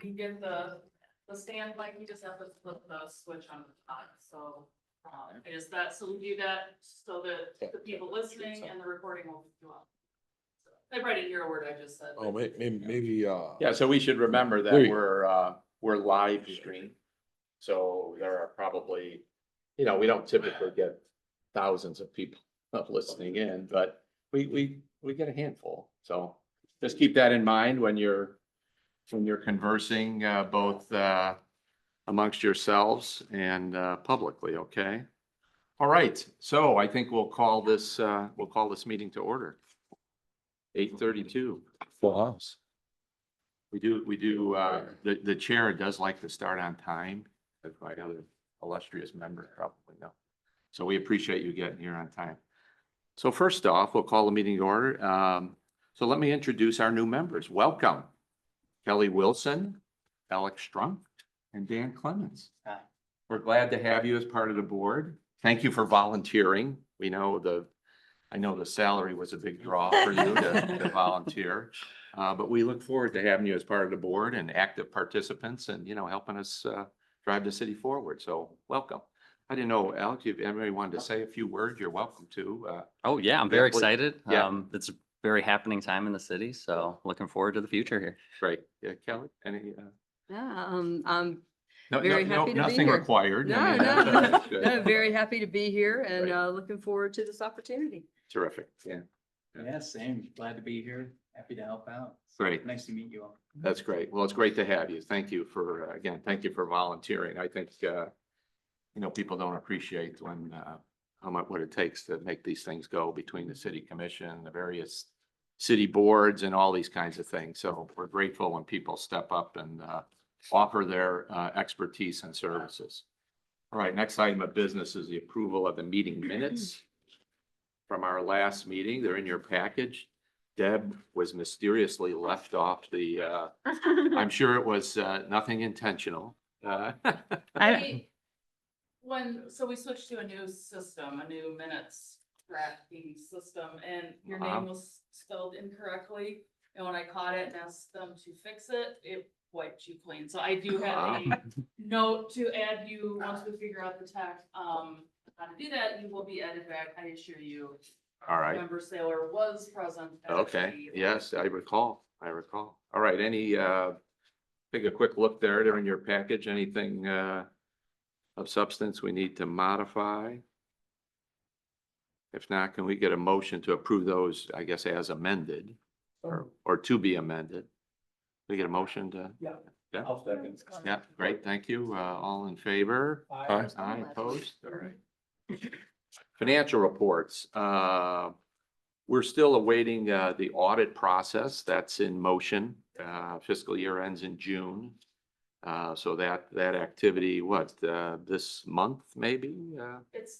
you get the standby, you just have to flip the switch on the top, so. Is that, so we do that so that the people listening and the recording will go up. I probably didn't hear a word I just said. Oh, but- maybe, Yeah, so we should remember that There you we're live stream. So there are probably, we don't typically get thousands of people listening in, but we get a handful. So just keep that in mind when you're conversing, both, amongst yourselves and, publicly, okay? All right, so I think we'll call this meeting to order. 8:32. full house. We do, the chair does like to start on time, as my other illustrious member probably know. So we appreciate you getting here on time. So first off, we'll call the meeting to order. So let me introduce our new members. Welcome, Kelly Wilson, Alex Strunk, and Dan Clemens. Hi. We're glad to have you as part of the board. Thank you for volunteering. I know the salary was a big draw for you to volunteer. But we look forward to having you as part of the board and active participants and, helping us drive the city forward. So welcome. I didn't know, Alex, if anybody wanted to say a few words, you're welcome to. Oh, yeah, I'm very please. excited. Yeah. It's a very happening time in the city, so looking forward to the future here. Great. Yeah, Kelly, any? Yeah, I'm No, very no, happy to be nothing here. required. No, I mean, no, that's good. no, very happy to be here and Great. looking forward to this opportunity. Terrific. Yeah, Yeah, same. Glad to be here. Happy to help out. great. Nice to meet you all. That's great. Well, it's great to have you. Thank you for, again, thank you for volunteering. I think, people don't appreciate when, what it takes to make these things go between the city commission, the various city boards and all these kinds of things. So we're grateful when people step up and, offer their, expertise and services. All right, next item of business is the approval of the meeting minutes from our last meeting. They're in your package. Deb was mysteriously left off the, I'm sure it was nothing intentional. So we switched to a new system, a new minutes tracking system, and your Uh-huh. name was spelled incorrectly. And when I caught it and asked them to fix it, it wiped you clean. So I do have a note to add you, once we figure out the tech, how to do that, you will be added back, I assure you. All right. Member Saylor was present. at Okay, the- yes, I recall. All right, take a quick look there. They're in your package. Anything of substance we need to modify? If not, can we get a motion to approve those, I guess, as amended or to be amended? We get a motion to? Yeah. Yeah, I'll second. yeah, great, thank you. All in favor? Aye. Aye, opposed? All right. Financial reports. We're still awaiting the audit process. That's in motion. Fiscal year ends in June. So that activity, this month maybe? It's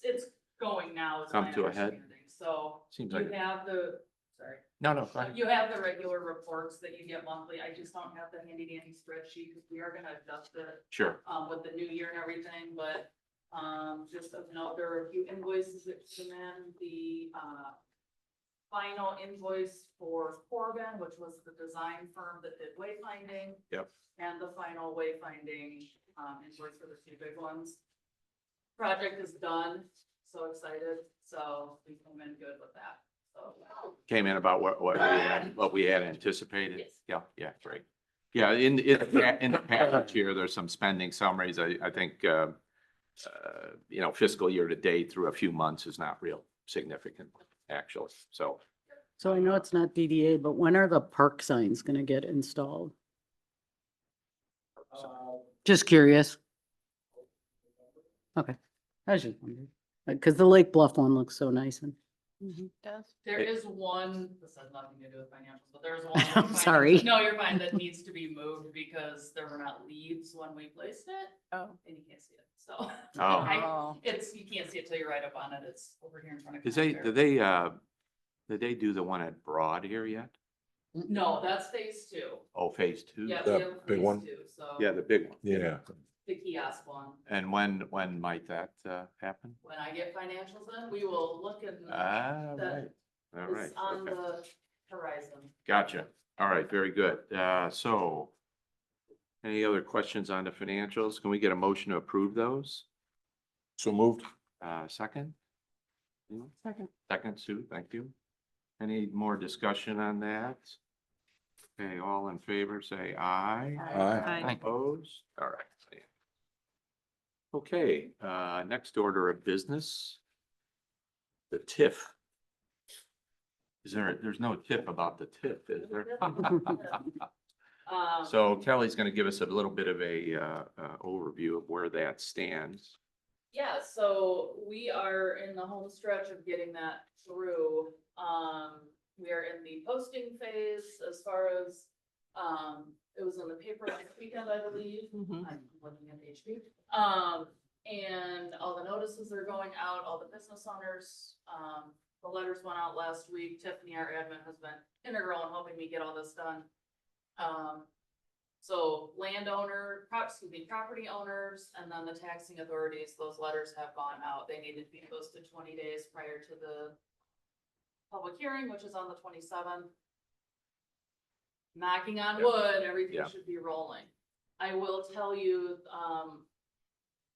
going now. is Come my to a head? understanding. So Seems you like, have sorry. no, go ahead. You have the regular reports that you get monthly. I just don't have the handy dandy spreadsheet because we are gonna adjust it Sure. with the new year and everything, but just of note, there are a few invoices that came in. The final invoice for Corbin, which was the design firm that did wayfinding. Yep. And the final wayfinding invoice for the two big ones. Project is done, so excited, so we came in good with that, so. Came in about what we had anticipated. Yes. Yeah, great. Yeah, in the package here, there's some spending summaries. I think, fiscal year to date through a few months is not real significant, actually. So So I know it's not DDA, but when are the park signs gonna get installed? Just curious. Okay, I was just wondering, because the Lake Bluff one looks so nice and. There It- is one, this has nothing to do with financials, but there's one. I'm sorry. No, you're fine, that needs to be moved because there were not leaves when we placed it. Oh. And you can't see it, so. Oh. You can't see it till you're right up on it, it's over here in front of. did they do the one at Broad here yet? No, that's phase two. Oh, phase two? Yeah, The we have big phase one? two, so. Yeah, the big one. Yeah. The kiosk one. And when might that happen? When I get financials in, we will look at. Ah, that right. All right. It's on Okay. the horizon. Gotcha. All right, very good. So Any other questions on the financials? Can we get a motion to approve those? So moved. Second? Second. Second, Sue, thank you. Any more discussion on that? Okay, all in favor, say aye. Aye. Opposed? All right. Okay, next order of business. The TIF. There's no tip about the TIF, is there? So Kelly's gonna give us a little bit of a overview of where that stands. Yeah, so we are in the home stretch of getting that through. We are in the posting phase as far as, it was in the paper last weekend, I believe. I'm looking at HP. And all the notices are going out, all the business owners, the letters went out last week. Tiffany, our admin, has been integral in helping me get all this done. So property owners, and then the taxing authorities, those letters have gone out. They needed to be posted 20 days prior to the public hearing, which is on the 27th. Knocking on wood, everything Yeah. should be rolling. I will tell you,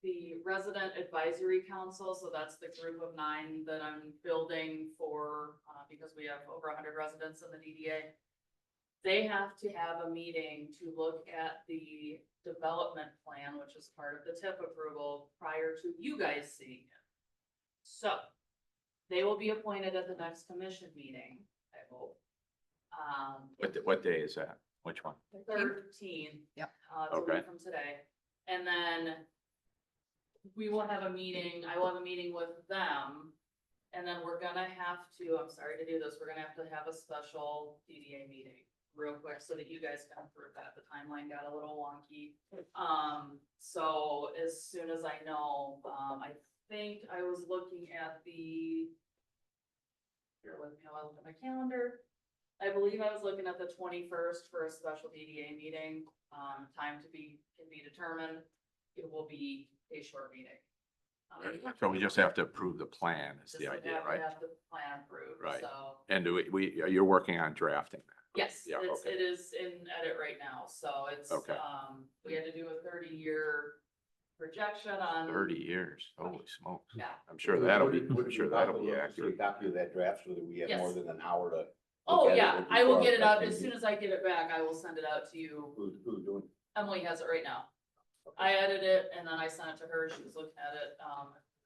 the resident advisory council, so that's the group of 9 that I'm building for, because we have over 100 residents in the DDA. They have to have a meeting to look at the development plan, which is part of the TIF approval, prior to you guys seeing it. So, they will be appointed at the next commission meeting, I hope. What day is that? Which one? 13. Yep. It's a Okay. week from today. And then we will have a meeting, I will have a meeting with them. And then we're gonna have to, I'm sorry to do this, we're gonna have to have a special DDA meeting real quick so that you guys can approve that. The timeline got a little wonky. So as soon as I know, I think I was looking at here with me, I'll look at my calendar. I believe I was looking at the 21st for a special DDA meeting. Time can be determined. It will be a short meeting. So we just have to approve the plan is Just the would idea, have to right? have the plan approved, Right. so. And you're working on drafting that? Yes, Yeah, okay. it is in edit right now, so it's, Okay. we had to do a 30-year projection on. 30 years, holy smokes. Yeah. I'm sure that'll be See accurate. a copy of that draft so that we have Yes. more than an hour to. Oh, look at yeah, it I will before get it out, our as soon as I get it back, I will send it out to you. Who's doing? Emily has it right now. I edited it and then I sent it to her, she was looking at it,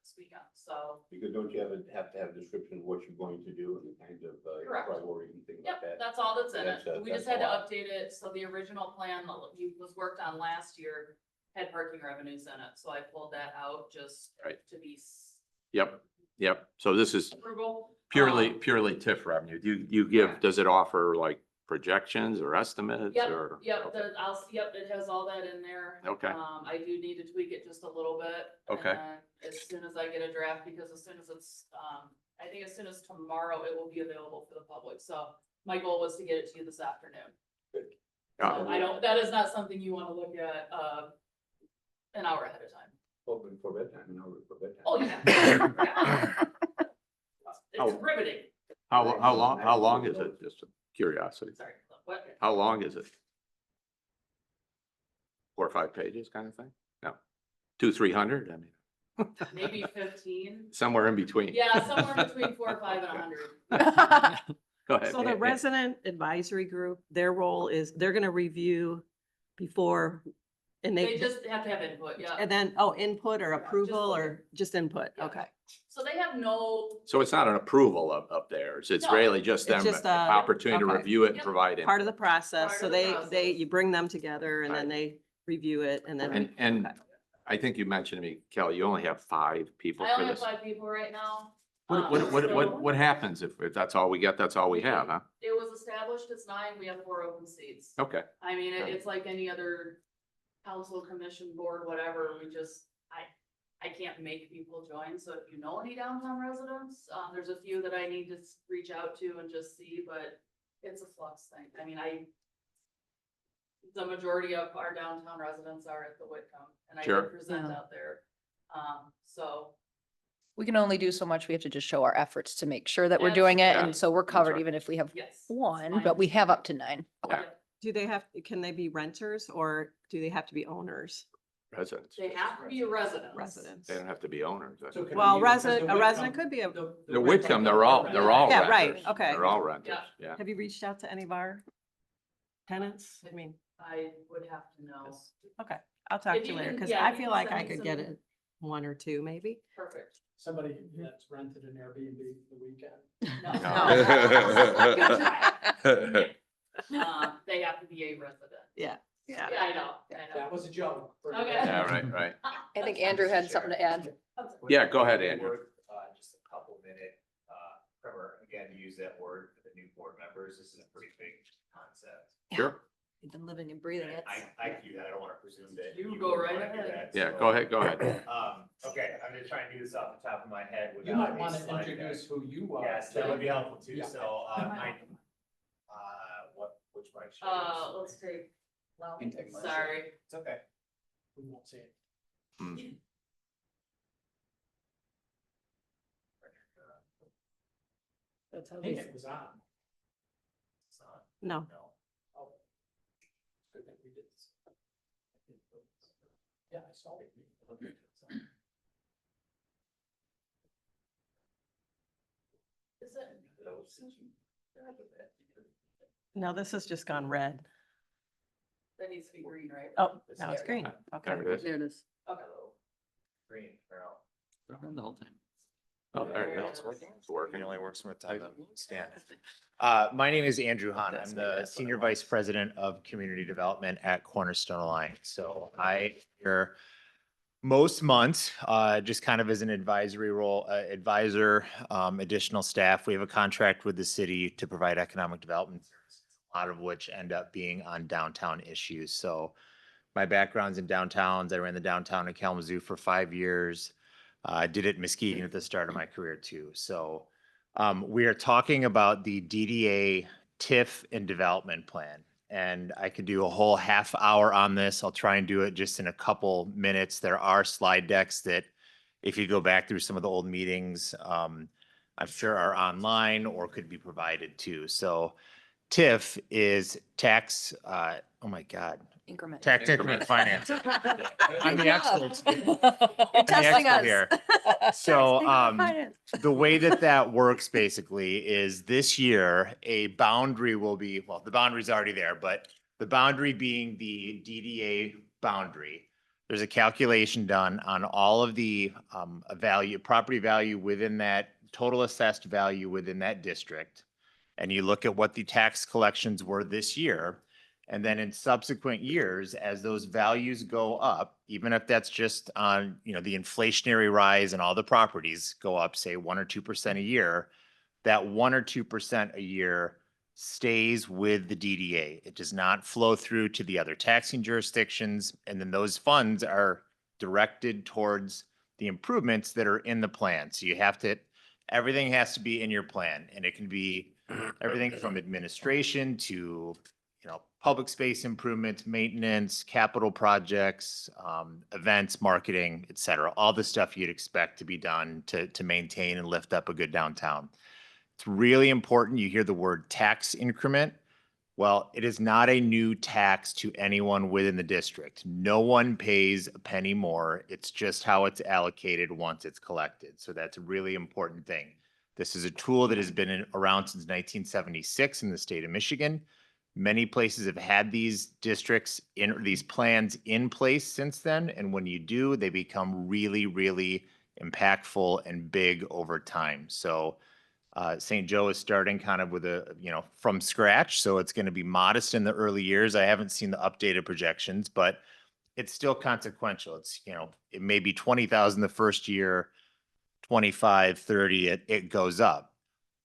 this weekend, so. Because don't you have to have a description of what you're going to do and the kinds of Correct. priorities and things like Yep, that? that's all that's in it. That's, We just that's had to a lot. update it, so the original plan that was worked on last year had parking revenues in it, so I pulled that out just Right. to be Yep. So this is frugal. purely Um, TIF revenue. Do you give, Correct. does it offer like projections or estimates or? Yep, Okay. it has all that in there. Okay. I do need to tweak it just a little bit. and Okay. then As soon as I get a draft, because as soon as it's, I think as soon as tomorrow, it will be available for the public, so my goal was to get it to you this afternoon. So that is not something you wanna look at, an hour ahead of time. Open for bedtime, an hour for bedtime. Oh, yeah. Yeah. It's riveting, How long is it? Just curiosity. sorry, what? How long is it? 4 or 5 pages kind of thing? No, 200-300? I mean, Maybe 15? somewhere in between. Yeah, somewhere between 4 or 5 and 100. Go ahead. So the resident advisory group, their role is, they're gonna review before, and They they, just have to have input, yeah. and then, input or approval or just input, Yeah. okay. So they have no, So it's not an approval of theirs. It's No. really just It's them, just, opportunity to okay. review it and Yep. provide it. Part of the process, Part so of the they, process. you bring them together and then they review it and then. And Okay. I think you mentioned to me, Kelly, you only have 5 people I for only have this. 5 people right now. What happens if that's all we get? That's all we have, huh? It was established as 9, we have 4 open seats. Okay, I mean, Okay. it's like any other council, commission, board, whatever, we just, I can't make people join, so if you know any downtown residents, there's a few that I need to reach out to and just see, but it's a flux thing. I mean, the majority of our downtown residents are at the Whitcomb, and I Sure. represent Yeah. out there. So, We can only do so much. We have to just show our efforts to make sure that we're Yes. doing it. Yeah. And so we're covered right. even if we have yes. one, fine. but we have up to 9. Yeah. Do they have, can they be renters or do they have to be owners? Residents. They have to be residents. Residents. They don't have to be owners. I think. Well, a resident could be a, The Whitcomb, they're all Yeah, right, renters. okay. They're all renters, Yeah. yeah. have you reached out to any of our tenants? I mean, I would have to know. okay, I'll talk If to you you later, can- because yeah, I if you feel can like send I me could get some- it one or two, maybe. Perfect. Somebody that's rented an Airbnb for the weekend. No. No. They have to be a resident. Yeah. Yeah, I know. That was a joke. Okay. Yeah, right. I think Andrew had something to add. Yeah, go ahead, Andrew. Just a couple minute, primer, again, to use that word for the new board members, this is a pretty big concept. Sure. You've been living and breathing it. I can do that, I don't wanna presume that. You go right wanna do ahead. that, Yeah, so, go ahead, go ahead. Okay, I'm just trying to do this off the top of my head without. You might a want to slide deck. introduce who you are. Yes, that would be helpful too, Yeah. so, which mic should I use? Let's take, well, You can take mine. sorry. It's okay. We won't say it. Hmm. That's how I think it was on. It's not, No, no. Oh. Good that we did this. Yeah, I saw it. Is it? no, this has just gone red. That needs to be green, right? Oh, now it's green. Okay. There it is. There it is. Okay. Green, Carol. The whole time. Oh, there it is. It's working. It only works with type of stand. My name is Andrew Hahn. I'm the Senior Vice President of Community Development at Cornerstone Alliance. So I here most months, just kind of as an advisory role, advisor, additional staff. We have a contract with the city to provide economic development services, a lot of which end up being on downtown issues. So my background's in downtowns. I ran the downtown in Kalamazoo for 5 years. I did it in Muskegon at the start of my career too. So we are talking about the DDA TIF and development plan. And I could do a whole half hour on this. I'll try and do it just in a couple minutes. There are slide decks that if you go back through some of the old meetings, I'm sure are online or could be provided too. So TIF is tax, oh my God, Increment. tax increment finance. I'm the expert. You're I'm the testing expert us. here. So, the way that works basically is this year, a boundary will be, well, the boundary's already there, but the boundary being the DDA boundary. There's a calculation done on all of the property value within that, total assessed value within that district. And you look at what the tax collections were this year. And then in subsequent years, as those values go up, even if that's just on, the inflationary rise and all the properties go up, say 1 or 2% a year, that 1 or 2% a year stays with the DDA. It does not flow through to the other taxing jurisdictions. And then those funds are directed towards the improvements that are in the plan. So everything has to be in your plan, and it can be everything from administration to public space improvements, maintenance, capital projects, events, marketing, et cetera. All the stuff you'd expect to be done to maintain and lift up a good downtown. It's really important. You hear the word tax increment. Well, it is not a new tax to anyone within the district. No one pays a penny more. It's just how it's allocated once it's collected. So that's a really important thing. This is a tool that has been around since 1976 in the state of Michigan. Many places have had these these plans in place since then. And when you do, they become really, really impactful and big over time. So St. Joe is starting kind of with from scratch. So it's going to be modest in the early years. I haven't seen the updated projections, but it's still consequential. It's, it may be 20,000 the first year, 25, 30, it goes up.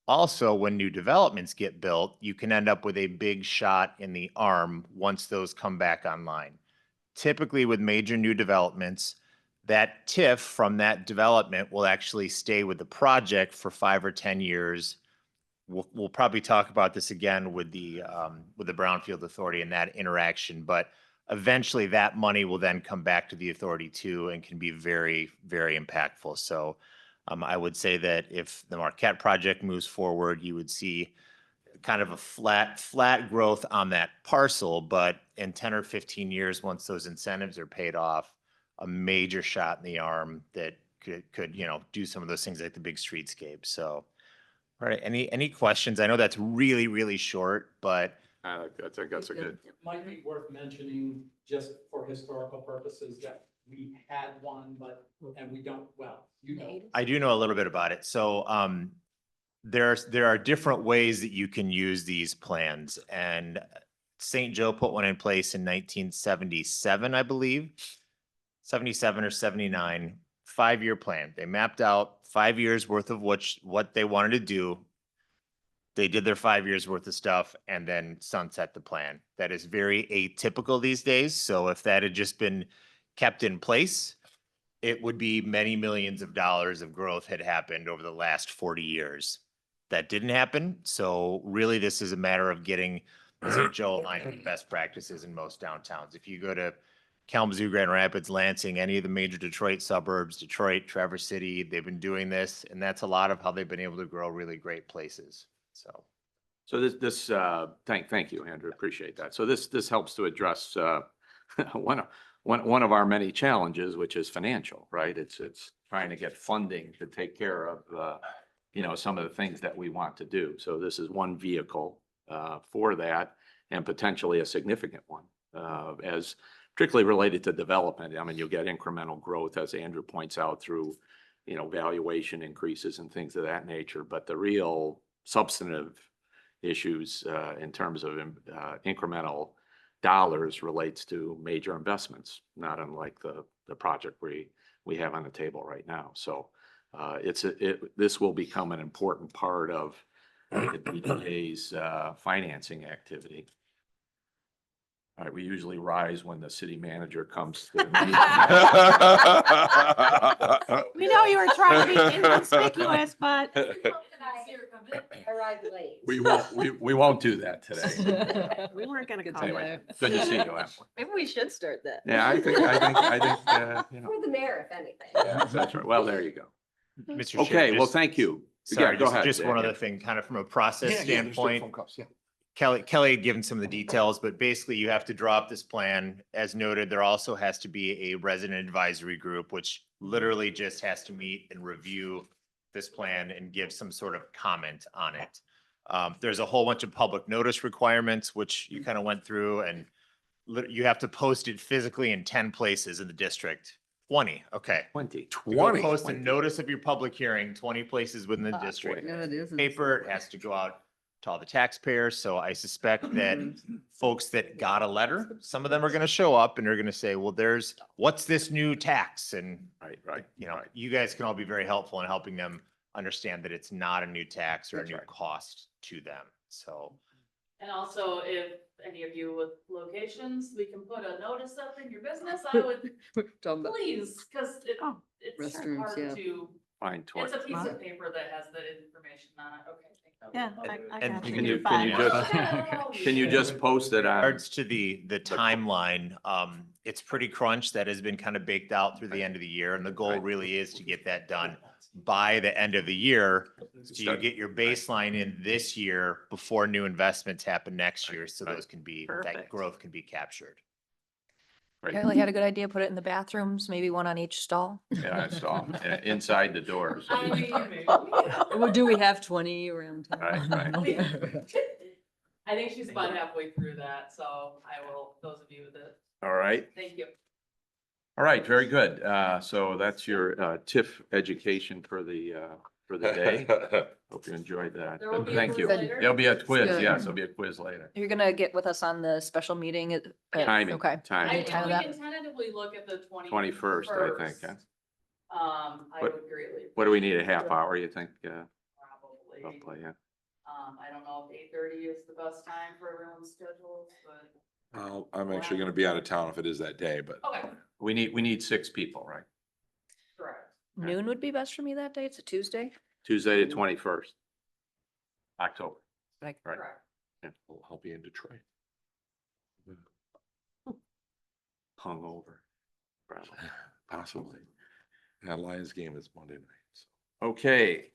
Also, when new developments get built, you can end up with a big shot in the arm once those come back online. Typically with major new developments, that TIF from that development will actually stay with the project for 5 or 10 years. We'll probably talk about this again with the Brownfield Authority and that interaction, but eventually that money will then come back to the authority too and can be very, very impactful. So I would say that if the Marquette project moves forward, you would see kind of a flat growth on that parcel, but in 10 or 15 years, once those incentives are paid off, a major shot in the arm that could, you know, do some of those things like the big streetscape. So, all right, any questions? I know that's really, really short, but I think that's a good, It might be worth mentioning, just for historical purposes, that we had one, and we don't, well, you know. I do know a little bit about it. So, there are different ways that you can use these plans, and St. Joe put one in place in 1977, I believe, 77 or 79, 5-year plan. They mapped out 5 years worth of what they wanted to do. They did their 5 years worth of stuff and then sunset the plan. That is very atypical these days. So if that had just been kept in place, it would be many millions of dollars of growth had happened over the last 40 years. That didn't happen. So really, this is a matter of getting St. Joe aligned with best practices in most downtowns. If you go to Kalamazoo, Grand Rapids, Lansing, any of the major Detroit suburbs, Detroit, Traverse City, they've been doing this, and that's a lot of how they've been able to grow really great places. So thank you, Andrew, appreciate that. So this helps to address, one of our many challenges, which is financial, right? It's trying to get funding to take care of, you know, some of the things that we want to do. So this is one vehicle, for that, and potentially a significant one, as particularly related to development. I mean, you'll get incremental growth, as Andrew points out, through, you know, valuation increases and things of that nature. But the real substantive issues, in terms of incremental dollars, relates to major investments, not unlike the project we have on the table right now. So this will become an important part of the DDA's financing activity. All right, we usually rise when the city manager comes to the meeting. We know you were trying to be inconspicuous, but Arrived late. We won't do that today. we weren't gonna call Anyway, you. good to see you, Emily. Maybe we should start that. Yeah, I think, you know, For the mayor, if anything. yeah, that's right. Well, there you go. Mr. Chair, Okay, well, just- thank you. Sorry, Yeah, go ahead. just one Yeah. other thing, kind of from a process standpoint. Kelly had given some of the details, but basically you have to draw up this plan. As noted, there also has to be a resident advisory group, which literally just has to meet and review this plan and give some sort of comment on it. There's a whole bunch of public notice requirements, which you kind of went through, and you have to post it physically in 10 places in the district. 20, okay. 20. To go post a notice of your public hearing, 20 places within the district. Paper, it has to go out to all the taxpayers. So I suspect that folks that got a letter, some of them are going to show up and they're going to say, well, what's this new tax? And, Right. you know, you guys can all be very helpful in helping them understand that it's not a new tax or a That's new right. cost to them. So, And also, if any of you with locations, we can put a notice up in your business, I would please, because Oh, it's restrooms, hard yeah. to, Fine, it's 20. a piece of paper that has the information on it, okay. thank you. yeah, I And got Can you. you, can you just, can you just post it in on? regards to the timeline, it's pretty crunch. That has been kind of baked out through the end of the year. And the goal Right. really is to get that done by the end of the year. So you get your baseline in this year before new investments happen next year. So Right. those can be, Perfect. that growth can be captured. Right. Kelly had a good idea, put it in the bathrooms, maybe one on each stall. Yeah, I saw, inside the doors. I mean, maybe. Well, do we have 20 around Right, right. I think she's about halfway through that, so I will, those of you that, All right. thank you. All right, very good. So that's your TIF education for the day. Hope you enjoyed that. There will be a Thank you. quiz later? There'll be a quiz, Good. yes, there'll be a quiz later. You're gonna get with us on the special meeting Timing, Okay. I, timing, we time of that? can tentatively look at the 21st, I think. huh? I What- would greatly. What do we need, a half hour, you think? Probably. Roughly, yeah. I don't know if 8:30 is the best time for everyone's schedules, but, I'm actually gonna be out of town if it is that day, but okay, We need 6 people, right? correct. Noon would be best for me that day. It's a Tuesday. Tuesday the 21st. October. Like- Right. Correct. I'll be in Detroit. Hungover. Probably. Possibly. Yeah, Lions game is Monday night. So. Okay.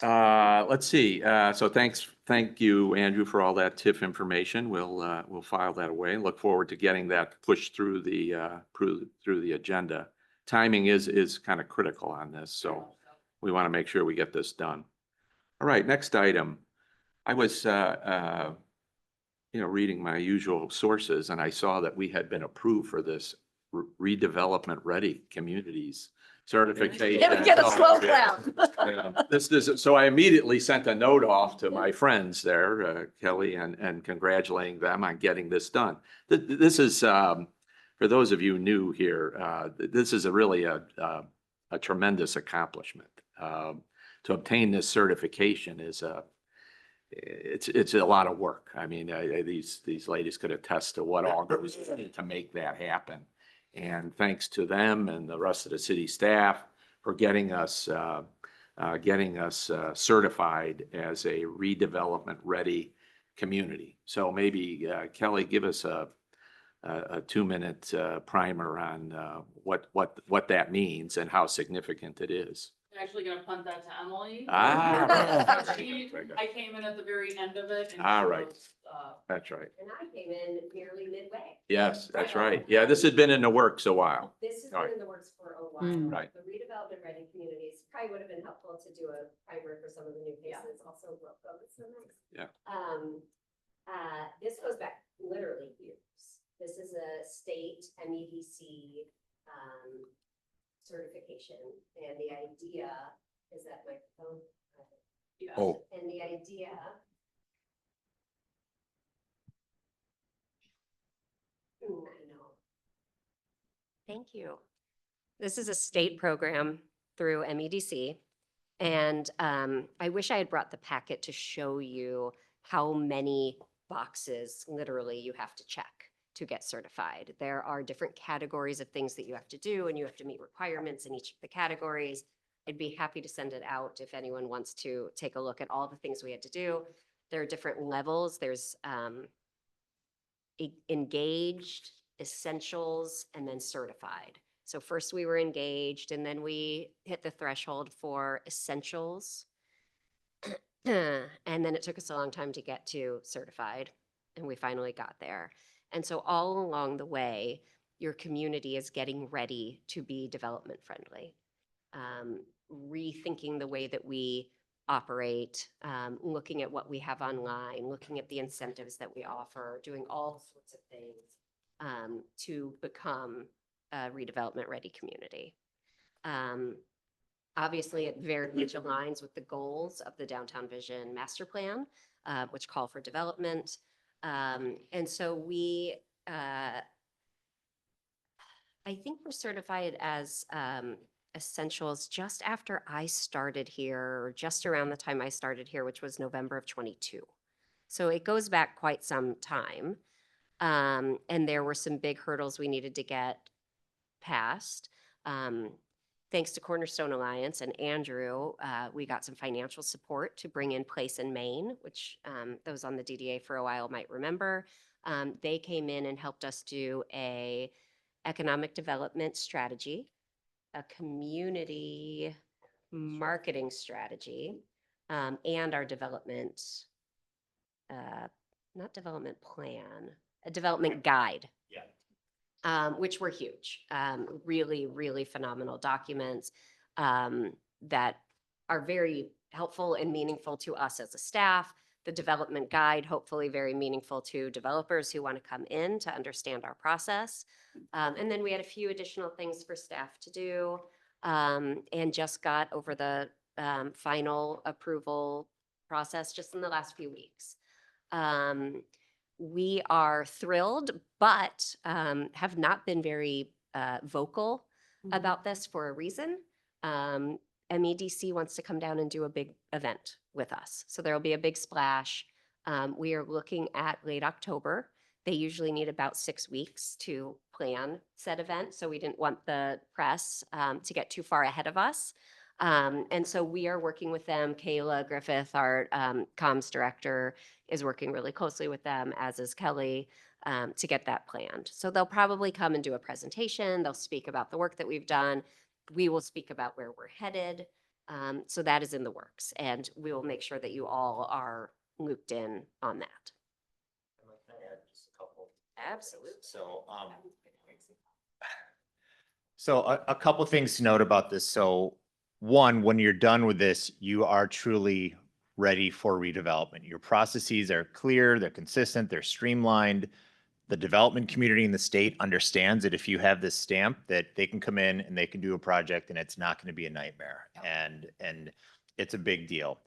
Let's see. So thank you, Andrew, for all that TIF information. We'll file that away and look forward to getting that pushed through the agenda. Timing is kind of critical on this, so we want to make sure we get this done. All right, next item. I was, reading my usual sources and I saw that we had been approved for this redevelopment ready communities certification. Get a slow Yeah. clap. Yeah. So I immediately sent a note off to my friends there, Kelly, and congratulating them on getting this done. This is, for those of you new here, this is really a tremendous accomplishment. To obtain this certification is it's a lot of work. I mean, these ladies could attest to what all goes into to make that happen. And thanks to them and the rest of the city staff for getting us certified as a redevelopment ready community. So maybe Kelly, give us a 2-minute primer on what that means and how significant it is. I'm actually gonna punt that to Emily. Ah. I came in at the very end of it. And All she right. was, That's right. And I came in nearly midway. Yes, that's right. Yeah, this had been in the works a while. This has Right. been in the works for a while. Mm. Right. The redevelopment ready communities probably would have been helpful to do a primer for some of the new Yeah. faces, also Wilco, it's so nice. Yeah. This goes back literally years. This is a state MEDC, certification, and the idea is that microphone. yeah. Oh, And the idea. I know. Thank you. This is a state program through MEDC. And I wish I had brought the packet to show you how many boxes literally you have to check to get certified. There are different categories of things that you have to do, and you have to meet requirements in each of the categories. I'd be happy to send it out if anyone wants to take a look at all the things we had to do. There are different levels. There's engaged, essentials, and then certified. So first we were engaged, and then we hit the threshold for essentials. And then it took us a long time to get to certified, and we finally got there. And so all along the way, your community is getting ready to be development friendly. Rethinking the way that we operate, looking at what we have online, looking at the incentives that we offer, doing all sorts of things to become a redevelopment ready community. Obviously, it very much aligns with the goals of the Downtown Vision Master Plan, which call for development. And so we, I think we're certified as essentials just after I started here, or just around the time I started here, which was November of 22. So it goes back quite some time. And there were some big hurdles we needed to get past. Thanks to Cornerstone Alliance and Andrew, we got some financial support to bring in Place in Maine, which those on the DDA for a while might remember. They came in and helped us do a economic development strategy, a community marketing strategy, and our development, not development plan, a development guide. Which were huge. Really, really phenomenal documents that are very helpful and meaningful to us as a staff. The development guide, hopefully very meaningful to developers who want to come in to understand our process. And then we had a few additional things for staff to do, and just got over the final approval process just in the last few weeks. We are thrilled, but have not been very vocal about this for a reason. MEDC wants to come down and do a big event with us. So there'll be a big splash. We are looking at late October. They usually need about 6 weeks to plan said event. So we didn't want the press to get too far ahead of us. And so we are working with them. Kayla Griffith, our comms director, is working really closely with them, as is Kelly, to get that planned. So they'll probably come and do a presentation. They'll speak about the work that we've done. We will speak about where we're headed. So that is in the works, and we will make sure that you all are looped in on that. Absolutely. So a couple things to note about this. So one, when you're done with this, you are truly ready for redevelopment. Your processes are clear, they're consistent, they're streamlined. The development community in the state understands that if you have this stamp, that they can come in and they can do a project and it's not going to be a nightmare. And it's a big deal.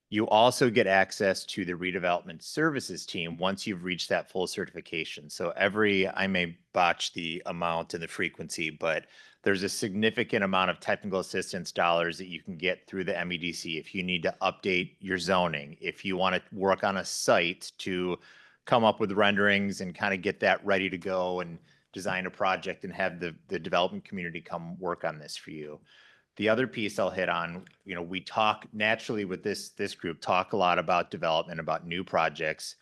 You also get access to the redevelopment services team once you've reached that full certification. So I may botch the amount and the frequency, but there's a significant amount of technical assistance dollars that you can get through the MEDC if you need to update your zoning, if you want to work on a site to come up with renderings and kind of get that ready to go and design a project and have the development community come work on this for you. The other piece I'll hit on, we talk naturally with this group, talk a lot about development, about new projects.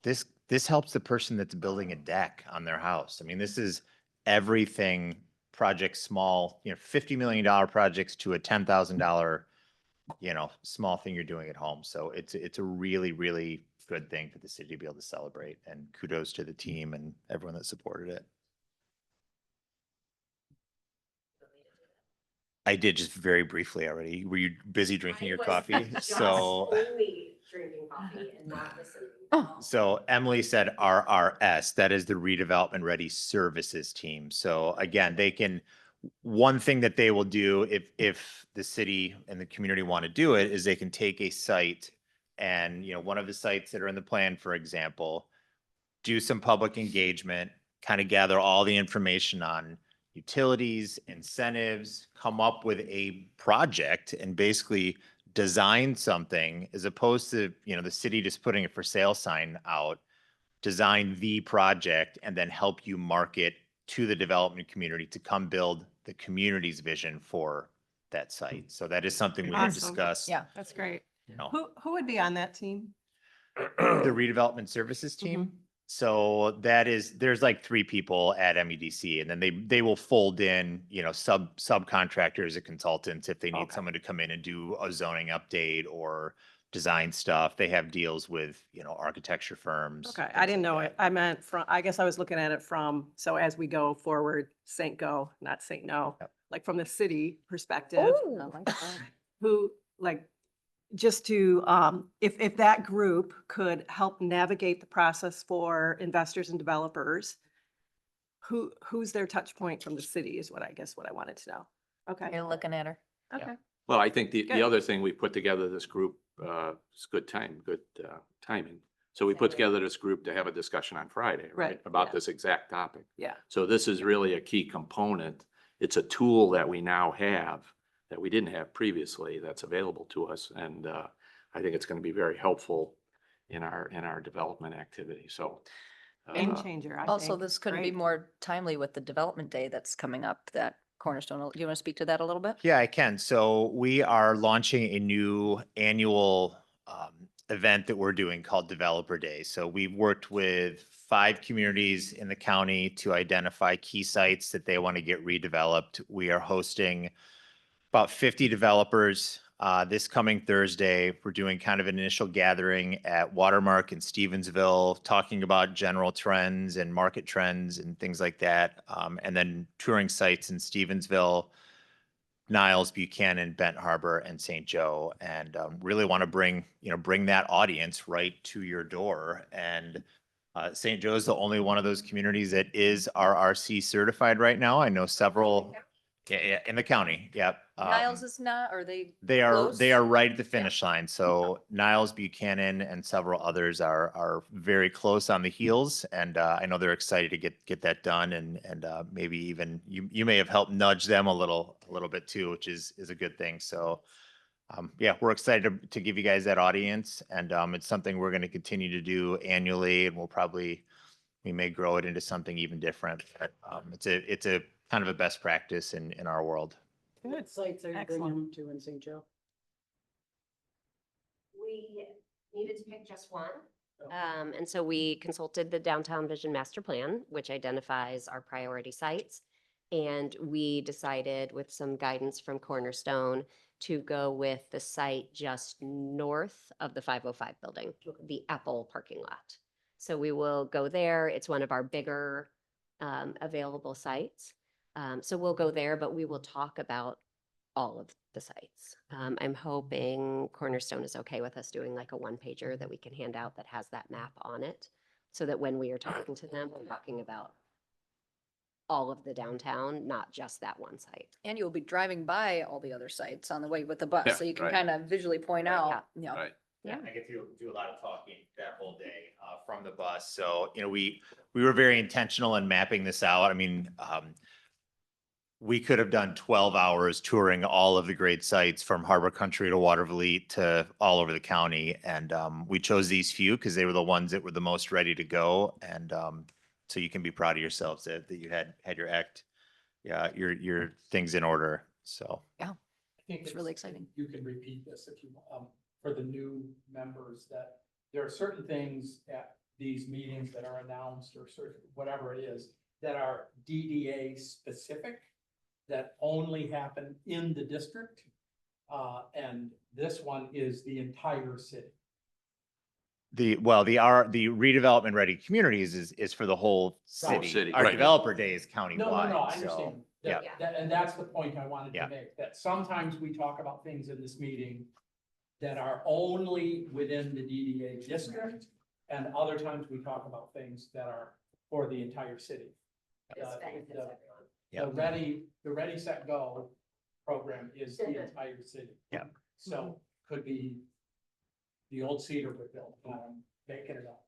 This helps the person that's building a deck on their house. I mean, this is everything, projects small, $50 million projects to a $10,000, small thing you're doing at home. So it's a really, really good thing for the city to be able to celebrate, and kudos to the team and everyone that supported it. I did just very briefly already. Were you busy drinking your coffee? So, Only drinking coffee and not listening. so Emily said RRS, that is the Redevelopment Ready Services Team. So again, one thing that they will do if the city and the community want to do it is they can take a site and, one of the sites that are in the plan, for example, do some public engagement, kind of gather all the information on utilities, incentives, come up with a project and basically design something as opposed to, the city just putting a for sale sign out, design the project and then help you market to the development community to come build the community's vision for that site. So that is something we have Awesome. discussed. Yeah. That's great. You know, Who would be on that team? the redevelopment services team. So there's like 3 people at MEDC, and then they will fold in, subcontractors and consultants if they need someone to come in and do a zoning update or design stuff. They have deals with, architecture firms. Okay, I didn't know it. I meant I guess I was looking at it so as we go forward, Saint Go, not Saint No, Yep. like from the city perspective. Oh, I like that. Who, just to, if that group could help navigate the process for investors and developers, who's their touch point from the city is what I wanted to know. Okay, You're looking at her. okay. Well, I think Good. the other thing, we put together this group, it's good timing. So we put together this group to have a discussion on Friday, right? Right, About yeah. this exact topic. Yeah. So this is really a key component. It's a tool that we now have that we didn't have previously that's available to us. And I think it's going to be very helpful in our development activity. So. Game changer, I think. Also, this couldn't be right? more timely with the development day that's coming up, that Cornerstone. Do you want to speak to that a little bit? Yeah, I can. So we are launching a new annual event that we're doing called Developer Day. So we've worked with 5 communities in the county to identify key sites that they want to get redeveloped. We are hosting about 50 developers this coming Thursday. We're doing kind of an initial gathering at Watermark in Stevensville, talking about general trends and market trends and things like that. And then touring sites in Stevensville, Niles, Buchanan, Bent Harbor, and St. Joe, and really want to bring that audience right to your door. And St. Joe is the only one of those communities that is RRC certified right now. I know several in the county. Yep. Niles is not, are they? They close? are right at the finish line. So Niles, Buchanan, and several others are very close on the heels, and I know they're excited to get that done, and maybe even you may have helped nudge them a little bit too, which is a good thing. So yeah, we're excited to give you guys that audience, and it's something we're going to continue to do annually, and we may grow it into something even different. But, it's a kind of a best practice in our world. What sites are you Excellent. bringing them to in St. Joe? We needed to pick just one. And so we consulted the Downtown Vision Master Plan, which identifies our priority sites. And we decided with some guidance from Cornerstone to go with the site just north of the 505 building, the Apple parking lot. So we will go there. It's one of our bigger available sites. So we'll go there, but we will talk about all of the sites. I'm hoping Cornerstone is okay with us doing like a one pager that we can hand out that has that map on it. So that when we are talking to them, we're talking about all of the downtown, not just that one site. And you'll be driving by all the other sites on the way with the bus, Yeah, so you can right. kind of visually point out, Right. Yeah. I get to do a lot of talking that whole day from the bus. So, we were very intentional in mapping this out. I mean, we could have done 12 hours touring all of the great sites from Harbor Country to Watervliet to all over the county. And we chose these few because they were the ones that were the most ready to go. And so you can be proud of yourselves that you had your your things in order. So. I think It's really exciting. You can repeat this if you, for the new members, that there are certain things at these meetings that are announced or certain, whatever it is, that are DDA specific, that only happen in the district. And this one is the entire city. The redevelopment ready communities is for the whole city. city, Our right. developer day is countywide. No, I so, understand. yeah. And that's the point I wanted Yeah. to make, that sometimes we talk about things in this meeting that are only within the DDA district, and other times we talk about things that are for the entire city. Yeah. The Ready, Set, Go program is the entire city. Yeah. So could be the old Cedarwood building, making it up.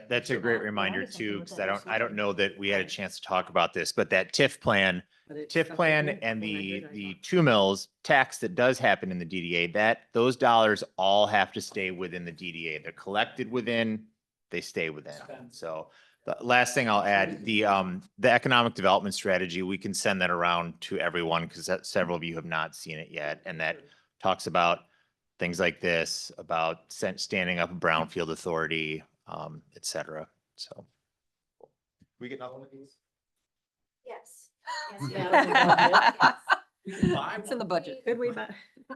That's a great reminder too, because I don't know that we had a chance to talk about this, but that TIF plan and the 2 mills tax that does happen in the DDA, those dollars all have to stay within the DDA. They're collected within, they stay within. So the last thing I'll add, the economic development strategy, we can send that around to everyone because several of you have not seen it yet. And that talks about things like this, about standing up a brownfield authority, et cetera. So. We get another one of these? Yes. It's in the budget. Could we buy?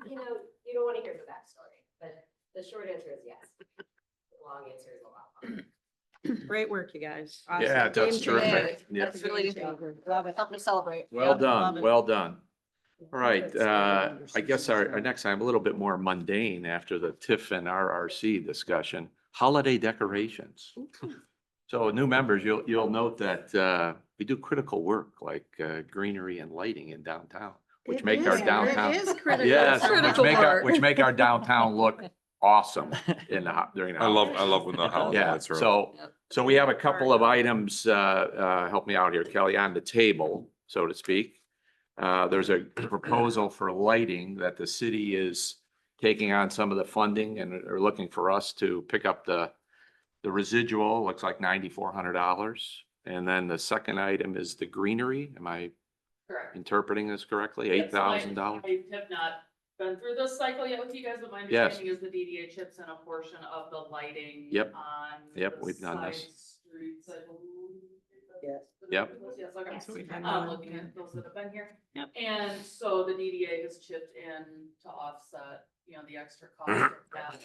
You know, you don't want to hear the backstory, but the short answer is yes. The long answer is a lot longer. Great work, you guys. Yeah, Awesome. that's Game changer. terrific. Yeah. That's really Love it. something to celebrate. Well Love done, it. well done. All right, I guess our next time, a little bit more mundane after the TIF and RRC discussion, holiday decorations. So new members, you'll note that we do critical work like greenery and lighting in downtown, which make our downtown. It is critical. Yes, Critical work. which make our downtown look awesome during the I holidays. love when the holiday Yeah, lights are. so we have a couple of items, help me out here, Kelly, on the table, so to speak. There's a proposal for lighting that the city is taking on some of the funding and are looking for us to pick up the residual, looks like $9,400. And then the second item is the greenery. Am I Correct. interpreting this correctly? Yes, so $8,000? I have not been through this cycle yet with you guys, but my Yes. understanding is the DDA chips in a portion of the lighting. Yep. On. Yep, the we've done this. side streets, I believe. Yes. Yep. Yes, okay. Yes, we've had I'm one. looking at those that have been here. Yep. And so the DDA has chipped in to offset, the extra cost of that,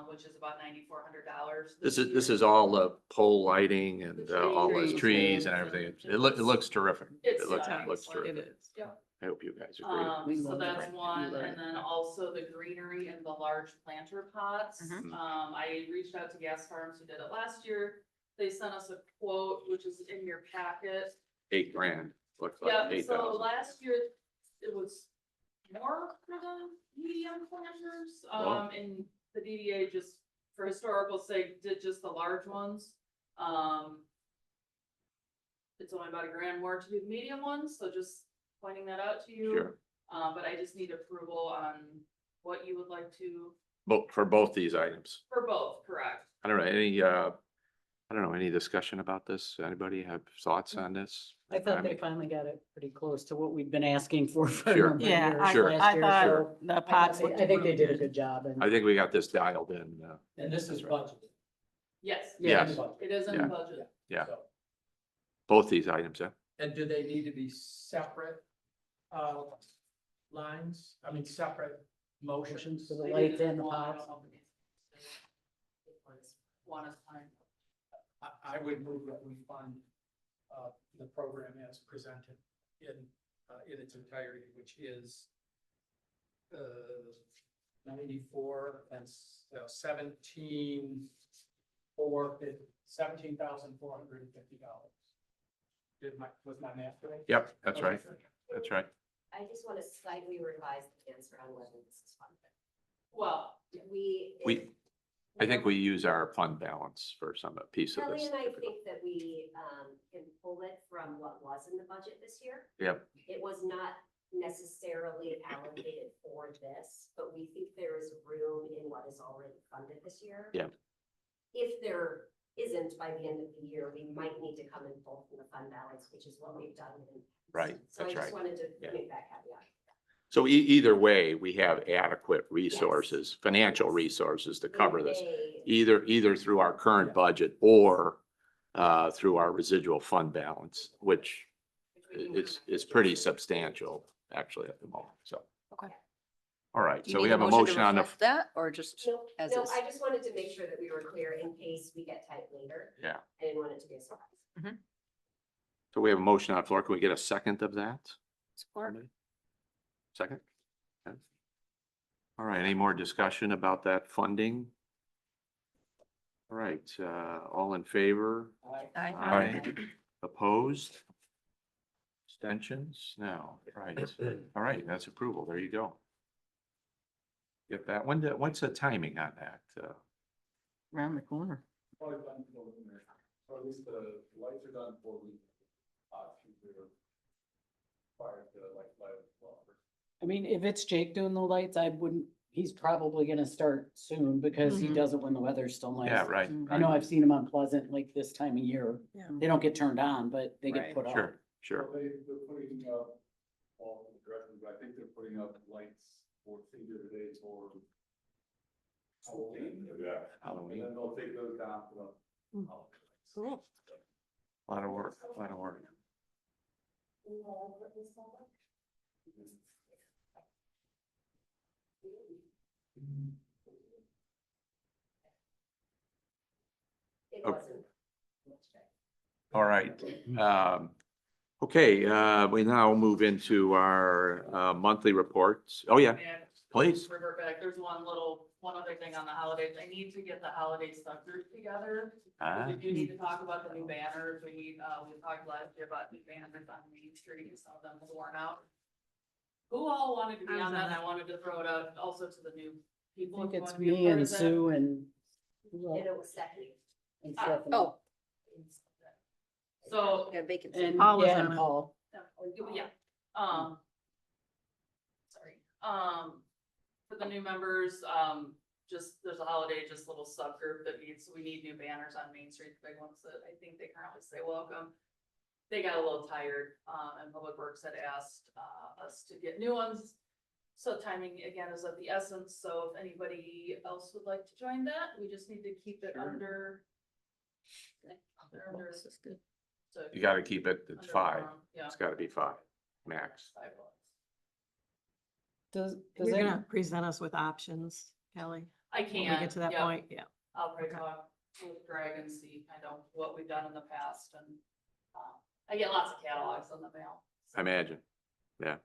which is about $9,400. This is all the pole lighting and all those trees and everything. It looks terrific. It's It looks nice. terrific. It is. I hope you guys agree. So that's one, and then also the greenery and the large planter pots. Mhm. I reached out to Gas Farms who did it last year. They sent us a quote, which is in your packet. $8,000, looks like Yeah, so 8,000. last year it was more for the medium planters, Wow. and the DDA just, for historical sake, did just the large ones. It's only about $1,000 more to do the medium ones, so just pointing that out to you. Sure. But I just need approval on what you would like to, For both these items. for both, correct? I don't know, any discussion about this? Anybody have thoughts on this? I thought they finally got it pretty close to what we've been asking for a Sure. number of Yeah, years I Sure. last year, thought so the I pots. thought I think they did a good job. And I think we got this dialed in. And this is budgeted. Yes. Yes. It is in Yeah. the budget. Yeah. So, Both these items, yeah. and do they need to be separate? lines, I mean, separate motions. For the They lights did and the one, I pots. don't know if it was one is fine. I would move that we fund, the program as presented in its entirety, which is, 94 and 17,450. Was my math right? Yep, that's right. That's right. I just want to slightly revise the answer on whether this is funded. Well, We, I think we use our fund balance for some piece of Kelly this. and I think that we can pull it from what was in the budget this year. Yep, It was not necessarily allocated for this, but we think there is room in what is already funded this year. Yeah. If there isn't by the end of the year, we might need to come and pull from the fund balance, which is what we've done. Right, So I that's just right. wanted to Yeah. make that caveat. so either way, we have adequate resources, financial resources to cover this. May- Either through our current budget or through our residual fund balance, which which we can is come pretty to. substantial actually at the moment, so. Okay. All right, Do you so we need have a motion on the, That, or just No, as no, is? I just wanted to make sure that we were clear in case we get tight later. Yeah. I didn't want it to be a surprise. so we have a motion on the floor. Can we get a second of that? Support. Second? Okay. All right, any more discussion about that funding? All right, all in favor? Aye. Aye. Opposed? Abstentions? No, right. All right, that's approval. There you go. Get that. What's the timing on that? Around the corner. Probably done for, or at least the lights are done for we, prior to like light. I mean, if it's Jake doing the lights, I wouldn't, he's probably gonna start soon because he Mhm. does it when the weather's still nice. Yeah, right. I know I've seen him on Pleasant like this time of year. Yeah. They don't get turned on, but they get Right. put up. Sure, sure. They're putting up, all the directions, but I think they're putting up lights for Finger Day for Halloween. Yeah. Halloween. And then they'll take those down for the. Mm. Cool. A lot of work, a lot of work. It Okay. wasn't. All right. Okay, we now move into our monthly reports. Oh, yeah, and please. revert back, there's one other thing on the holidays, I need to get the holiday stuff group together. Ah, We do need to talk about the new banners, we talked last year about new banners on Main Street, some of them was worn out. Who all wanted to be I was on that, on and I it. wanted to throw it out also to the new I people. think if you it's wanna be a me part and of that. Sue and. And it was Stephanie. and Ah, Stephanie. Oh, So, got vacancy. And, Paul was yeah, on and it. Paul. yeah, sorry, for the new members, just, there's a holiday, just little subgroup that we need new banners on Main Street, the big ones that I think they currently say welcome. They got a little tired, and Public Works had asked, us to get new ones. So timing again is of the essence, so if anybody else would like to join that, we just need to keep it under. Under, This is good. so you gotta keep it at under 5. quorum, yeah. It's gotta be 5, max. 5 votes. Does You're it, gonna present us with options, Kelly, I when we can. get to that yep. point, yeah. I'll probably Okay. talk with Greg and see kind of what we've done in the past and, I get lots of catalogs on the mail. I imagine. Yeah,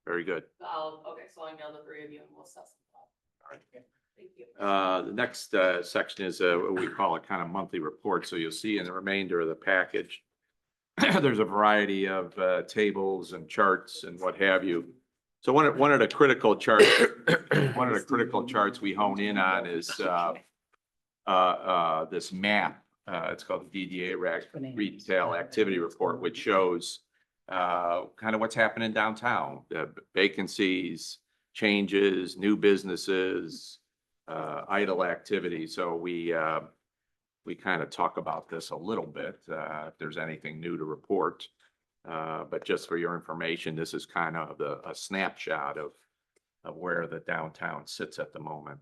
very good. Okay, so I'll email the 3 of you and we'll set some up. All right. Thank you. The next section is what we call a kind of monthly report. So you'll see in the remainder of the package, there's a variety of tables and charts and what have you. So one of the critical charts, we hone in on is this map. It's called the DDA Retail Activity Report, which shows kind of what's happening downtown, the vacancies, changes, new businesses, idle activity. So we kind of talk about this a little bit, if there's anything new to report. But just for your information, this is kind of a snapshot of where the downtown sits at the moment.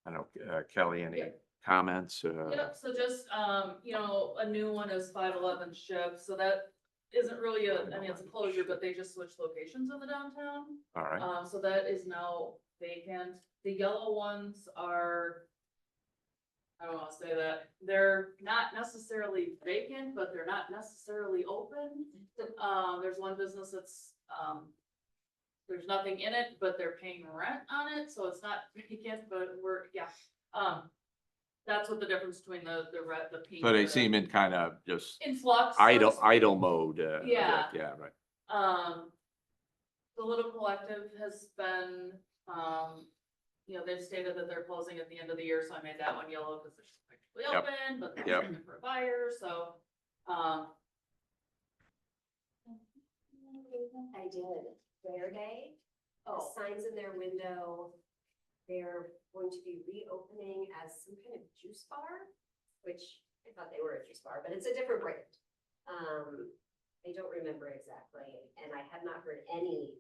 I don't know, Kelly, any Yeah. comments? Yep, so just, a new one is 511 Shiv, so that isn't really I mean, it's a closure, but they just switched locations in the downtown. All right. So that is now vacant. The yellow ones are, I don't wanna say that, they're not necessarily vacant, but they're not necessarily open. There's one business that's, there's nothing in it, but they're paying rent on it, so it's not vacant, but that's what the difference between the red, the pink. So they and the- seem in kind of just in flux. so to idle, speak. idle mode. Yeah. Yeah, right. The Little Collective has been, they've stated that they're closing at the end of the year, so I made that one yellow because they're still technically Yep. open, but they're Yep. looking for a buyer, so, I did. Fair Day, the oh, signs in their window, they're going to be reopening as some kind of juice bar, which I thought they were a juice bar, but it's a different brand. I don't remember exactly, and I have not heard any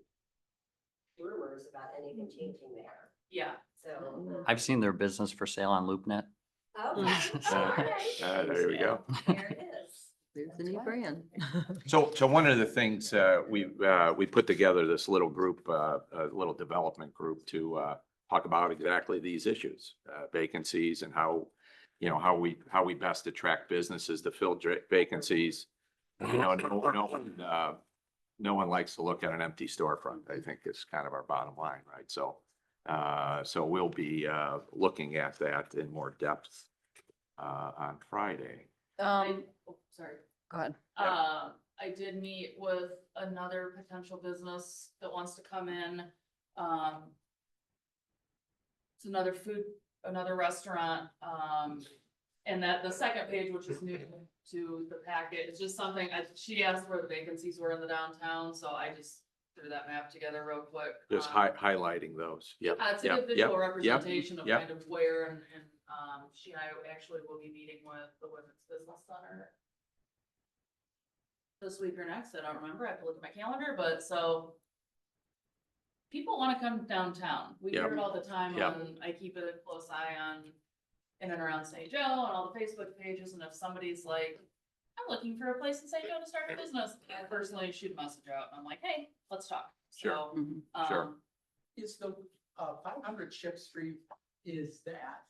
rumors about anything changing there, yeah. so. I've seen their business for sale on LoopNet. Okay. There we go. There it is. There's the new brand. So one of the things, we put together this little group, a little development group to, talk about exactly these issues, vacancies and how, how we best attract businesses to fill vacancies. No one likes to look at an empty storefront, I think is kind of our bottom line, right? So we'll be, looking at that in more depth, on Friday. Sorry. Go ahead. I did meet with another potential business that wants to come in. It's another restaurant, and that the second page, which is new to the packet, it's just something, she asked where the vacancies were in the downtown, so I just threw that map together real quick. Just highlighting those. Yep. It's a yep, good visual yep, representation of yep. kind of where, and she and I actually will be meeting with the Women's Business Center this week or next, I don't remember, I have to look at my calendar, but so people wanna come downtown, we hear Yep. it all the time Yep. I keep a close eye on in and around St. Joe and all the Facebook pages, and if somebody's like, I'm looking for a place in St. Joe to start a business, I personally shoot a message out, and I'm like, hey, let's talk. Sure. So, Mhm. Sure. Is the 500 Ship Street, is that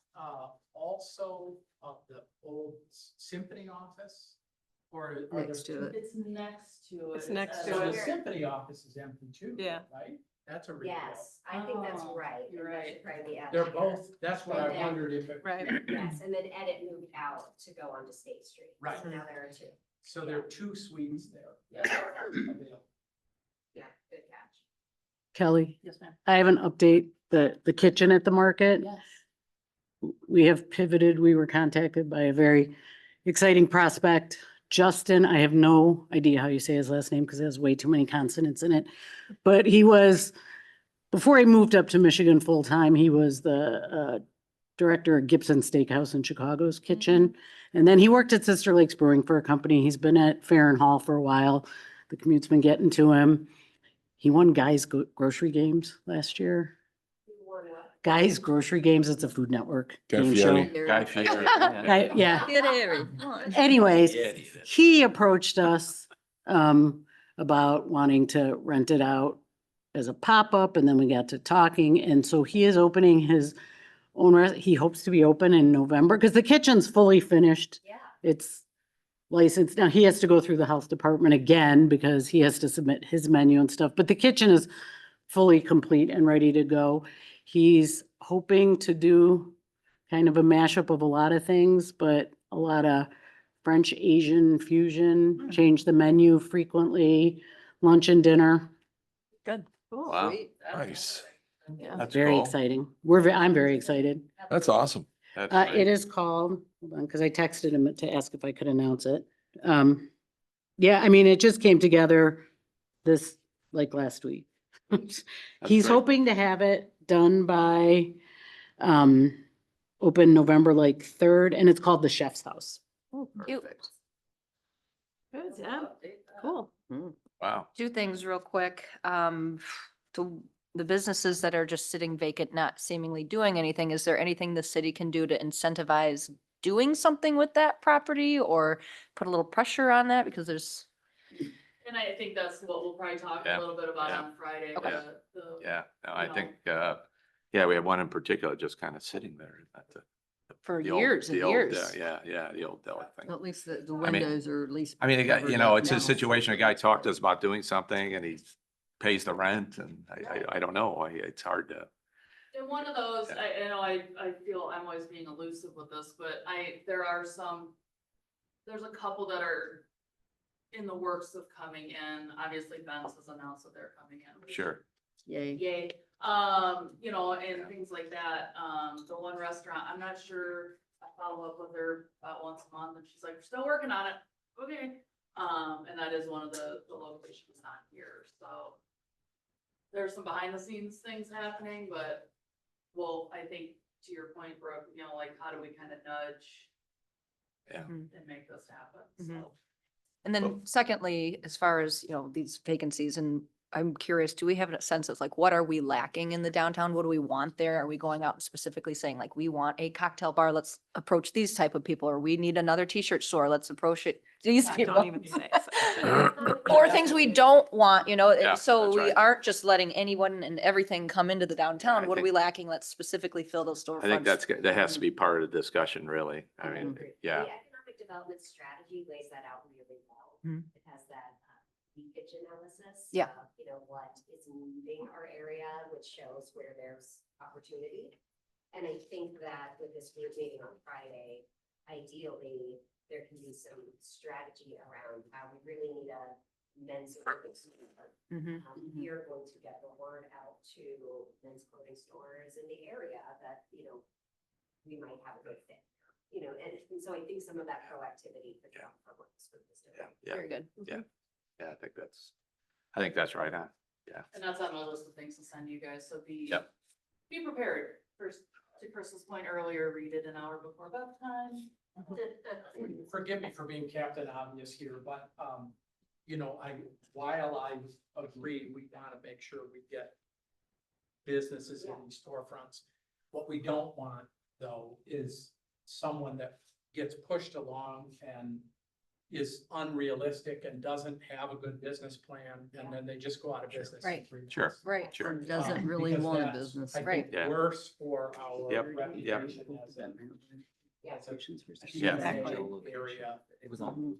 also the old symphony office? Or are Next to it. it's next to it. It's next to So the it. symphony office is empty too, Yeah. right? That's a redevelopment. Yes, I think that's Oh, right. you're and that right. should probably be added They're here. both, that's what I Yeah. wondered if it. Right. Yes, and then Edit moved out to go onto State Street. Right. So now there are two. So there are two suites there. Yeah. Available. Yeah, good catch. Kelly, Yes, ma'am. I have an update, the kitchen at the market. Yes. We have pivoted. We were contacted by a very exciting prospect. Justin, I have no idea how you say his last name because it has way too many consonants in it. But he was, before he moved up to Michigan full-time, he was the director of Gibson Steakhouse in Chicago's kitchen. And then he worked at Sister Lakes Brewing for a company. He's been at Fair and Hall for a while. The commute's been getting to him. He won Guys Grocery Games last year. You won what? Guys Grocery Games, it's a Food Network Guy game show. Fieri. Guy Fieri. Yeah. Get Harry, come on. Anyways, Yeah. he approached us about wanting to rent it out as a pop-up, and then we got to talking, and so he is opening his own, he hopes to be open in November, because the kitchen's fully finished. Yeah. It's licensed. Now, he has to go through the health department again because he has to submit his menu and stuff, but the kitchen is fully complete and ready to go. He's hoping to do kind of a mashup of a lot of things, but a lot of French, Asian fusion, change the menu frequently, lunch and dinner. Good. Wow. Nice. Yeah. That's Very cool. exciting. I'm very excited. That's awesome. That's It great. is called, hold on, because I texted him to ask if I could announce it. Yeah, I mean, it just came together like last week. He's great. hoping to have it done by, open November like 3rd, and it's called the Chef's House. Cute. Good, yeah, cool. Wow. Two things real quick. To the businesses that are just sitting vacant, not seemingly doing anything, is there anything the city can do to incentivize doing something with that property or put a little pressure on that? Because there's And I think that's what we'll probably talk a Yeah, little bit about yeah, on Friday. Okay. Yeah, no, I know. think, yeah, we have one in particular just kind of sitting there at For the old- years and the old, years. Yeah, the old deli thing. At least the I mean- windows are at least. I mean, a guy, covered you know, up it's a now. situation, a guy talked to us about doing something and he pays the rent and I don't know, it's hard to, And one of those, Yeah. I know I feel I'm always being elusive with this, but there's a couple that are in the works of coming in. Obviously Ben's has announced that they're coming in. which- sure. Yay. Yay, you know, and things like that. The one restaurant, I'm not sure, I follow up with her about once a month and she's like, we're still working on it. Okay. And that is one of the locations not here, so. There's some behind the scenes things happening, but, well, I think to your point, Brooke, you know, like, how do we kind of nudge? Yeah. And make this happen, Mhm. so. And then secondly, as far as, you know, these vacancies, and I'm curious, do we have a sense of like, what are we lacking in the downtown? What do we want there? Are we going out and specifically saying like, we want a cocktail bar, let's approach these type of people, or we need another t-shirt store, let's approach these people? Don't even say it. Or things we don't want, you know, Yeah, so that's we right. aren't just letting anyone and everything come into the downtown. I What are think- we lacking? Let's specifically fill those storefronts. I think that has to be part of the discussion, really. I mean, Mhm. yeah, The economic development strategy lays that out really well. Mhm. It has that leakage analysis. Yeah. of, You know, what is moving our area, which shows where there's opportunity. And I think that with this group meeting on Friday, ideally, there can be some strategy around how we really need a men's clothing store. Mhm. We are going to get the word out to men's clothing stores in the area that, you know, we might have a good fit. You know, and so I think some of that proactivity could come from what this group is doing. yeah, Very good. yeah, I think that's right on. And that's on my list of things to send you guys, so Yep. be prepared. First, to Chris's point earlier, read it an hour before bedtime. Forgive me for being Captain Obvious here, but, you know, while I agree, we gotta make sure we get businesses in these storefronts. What we don't want, though, is someone that gets pushed along and is unrealistic and doesn't have a good business plan, and then they just go out of business. in Right. 3 months. Sure. Right. Sure. Doesn't really Because want a that's, business. I Right. think, Yeah. worse for our Yep, reputation as a Yeah. area. It was on,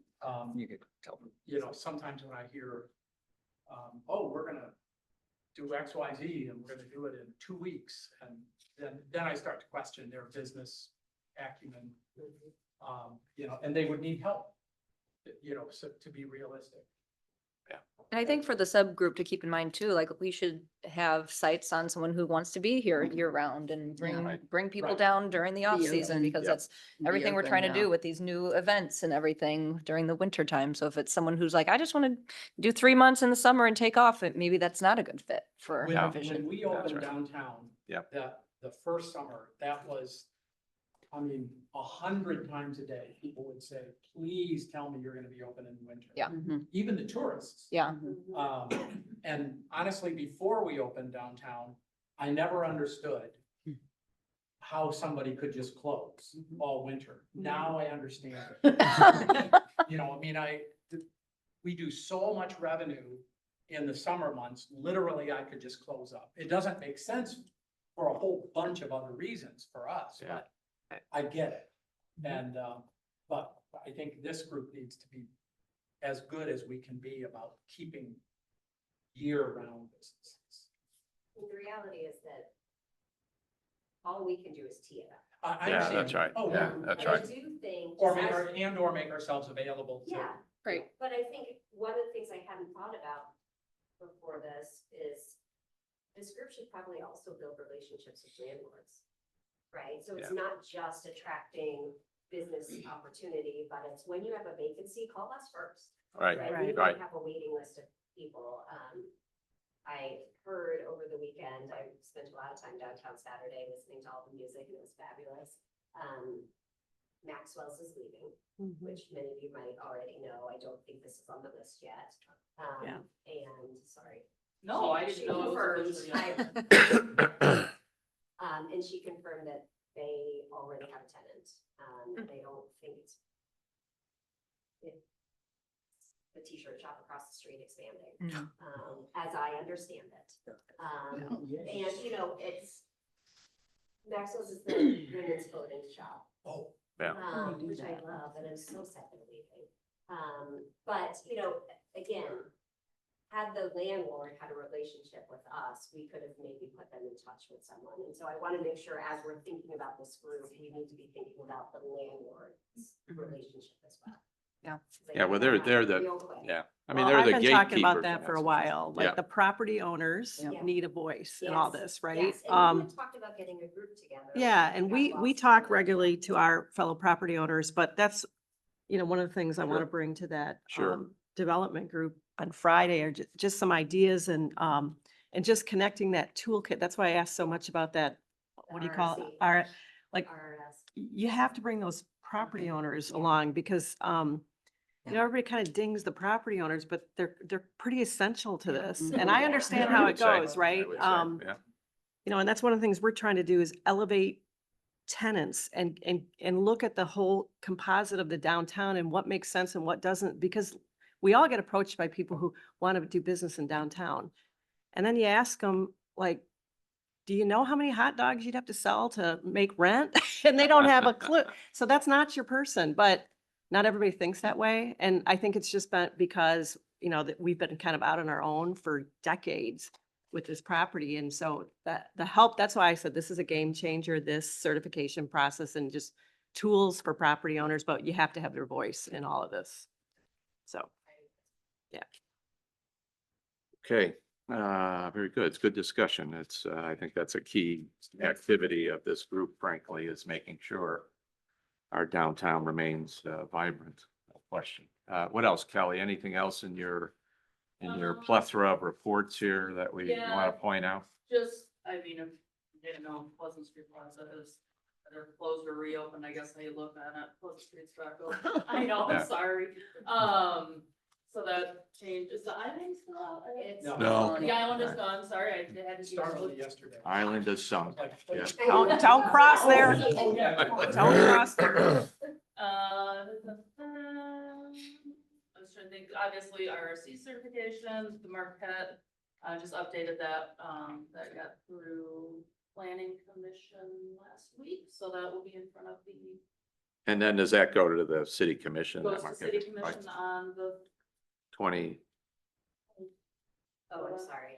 you could tell. You know, sometimes when I hear, oh, we're gonna do X, Y, Z, and we're gonna do it in 2 weeks, and then I start to question their business acumen. You know, and they would need help, you know, so to be realistic. And I think for the subgroup to keep in mind too, like we should have sites on someone who wants to be here year round and bring people Right. down during the off season, because Yep. that's everything we're trying to do with these new events and everything during the winter time. So if it's someone who's like, I just want to do 3 months in the summer and take off, maybe that's not a good fit for When, our when vision. we That's opened right. downtown. Yep. The first summer, that was, I mean, 100 times a day, people would say, please tell me you're gonna be open in the winter. Yeah. Mhm. Even the tourists. Yeah. And honestly, before we opened downtown, I never understood how somebody could just close all winter. Now I understand. You know, I mean, we do so much revenue in the summer months, literally I could just close up. It doesn't make sense for a whole bunch of other reasons for us, Yeah. but I get it. And, but I think this group needs to be as good as we can be about keeping year-round businesses. The reality is that all we can do is tee it up. I Yeah, understand. that's right. Oh, Yeah, that's And I right. do think. Or just make, as- or make ourselves available to. Yeah. Right. But I think one of the things I hadn't thought about before this is this group should probably also build relationships with landlords. Right? So it's not just attracting business opportunity, but it's when you have a vacancy, call us first. Right, We Right. might right. have a waiting list of people. I heard over the weekend, I spent a lot of time downtown Saturday listening to all the music and it was fabulous. Maxwell's is leaving, which many of you might already know. I don't think this is on the list yet. Yeah. And sorry. No, I She didn't know it was confirmed, official yet. and she confirmed that they already have a tenant. They don't think the t-shirt shop across the street expanding, Mm. as I understand it. And, you know, it's, Maxwell's is the women's clothing shop. Oh. Yeah. Which I love, and I'm so sad they're leaving. But, you know, again, had the landlord had a relationship with us, we could have maybe put them in touch with someone. And so I want to make sure as we're thinking about this group, we need to be thinking about the landlord's relationship as well. Yeah. Yeah, well, they're the, yeah. I mean, Well, they're I've the been gatekeepers. talking about in that for a sense. while, Yeah. like the property owners Yeah. need a voice in all Yes, this, right? Yes, and we had talked about getting a group together. Yeah, and got we lost talk in it. regularly to our fellow property owners, but that's, you know, one of the things I want to Sure. bring to that Sure. development group on Friday are just some ideas and just connecting that toolkit. That's why I asked so much about that. What do you call it? RRC. Our, like, RRS. you have to bring those property owners along because, you know, everybody kind of dings the property owners, but they're pretty essential to this. Mhm. And I understand Yeah, I how would it say. goes, right? I would say, yeah. You know, and that's one of the things we're trying to do is elevate tenants and look at the whole composite of the downtown and what makes sense and what doesn't, because we all get approached by people who want to do business in downtown. And then you ask them, like, do you know how many hot dogs you'd have to sell to make rent? And they don't have a clue. So that's not your person, but not everybody thinks that way. And I think it's just been because, you know, that we've been kind of out on our own for decades with this property. And so that the help, that's why I said this is a game changer, this certification process and just tools for property owners, but you have to have their voice in all of this. So, Okay, very good. It's good discussion. It's, I think that's a key activity of this group, frankly, is making sure our downtown remains vibrant. No question. What else, Kelly? Anything else in your plethora of reports here that we Yeah. want to point out? Just, I mean, if you didn't know, Pleasant Street Plaza is either closed or reopened, I guess how you look at it, Pleasant Street's back open. I know, Yeah. I'm sorry. So that changed, is the island still out? It's- No. The island is gone, sorry, I had to. It started yesterday. Island is sunk. Yeah. don't cross there. Oh, yeah. Don't cross there. I was trying to think, obviously RRC certification, the Marquette, I just updated that, that got through planning commission last week, so that will be in front of the, And then does that go to the city commission? goes that to Marquette? city commission on the, 20, Oh, I'm sorry.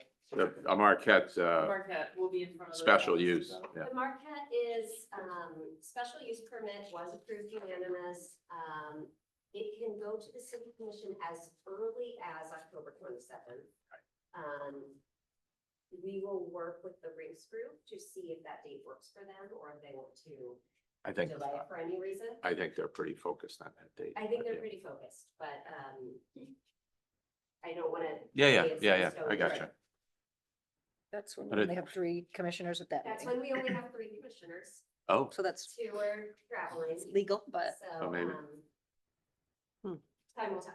a Marquette, Marquette will be in front of. the- special use, so. yeah. The Marquette is, special use permit was approved unanimous. It can go to the city commission as early as October 27th. We will work with the Rinks group to see if that date works for them or if they want to I think, delay it for any reason. I think they're pretty focused on that date. I think they're Yeah. pretty focused, but, I don't want to. Yeah, I got you. That's when But we it- only have 3 commissioners at that That's meeting. when we only have 3 commissioners. Oh, So that's 2 are traveling. legal, but So, maybe. time will tell.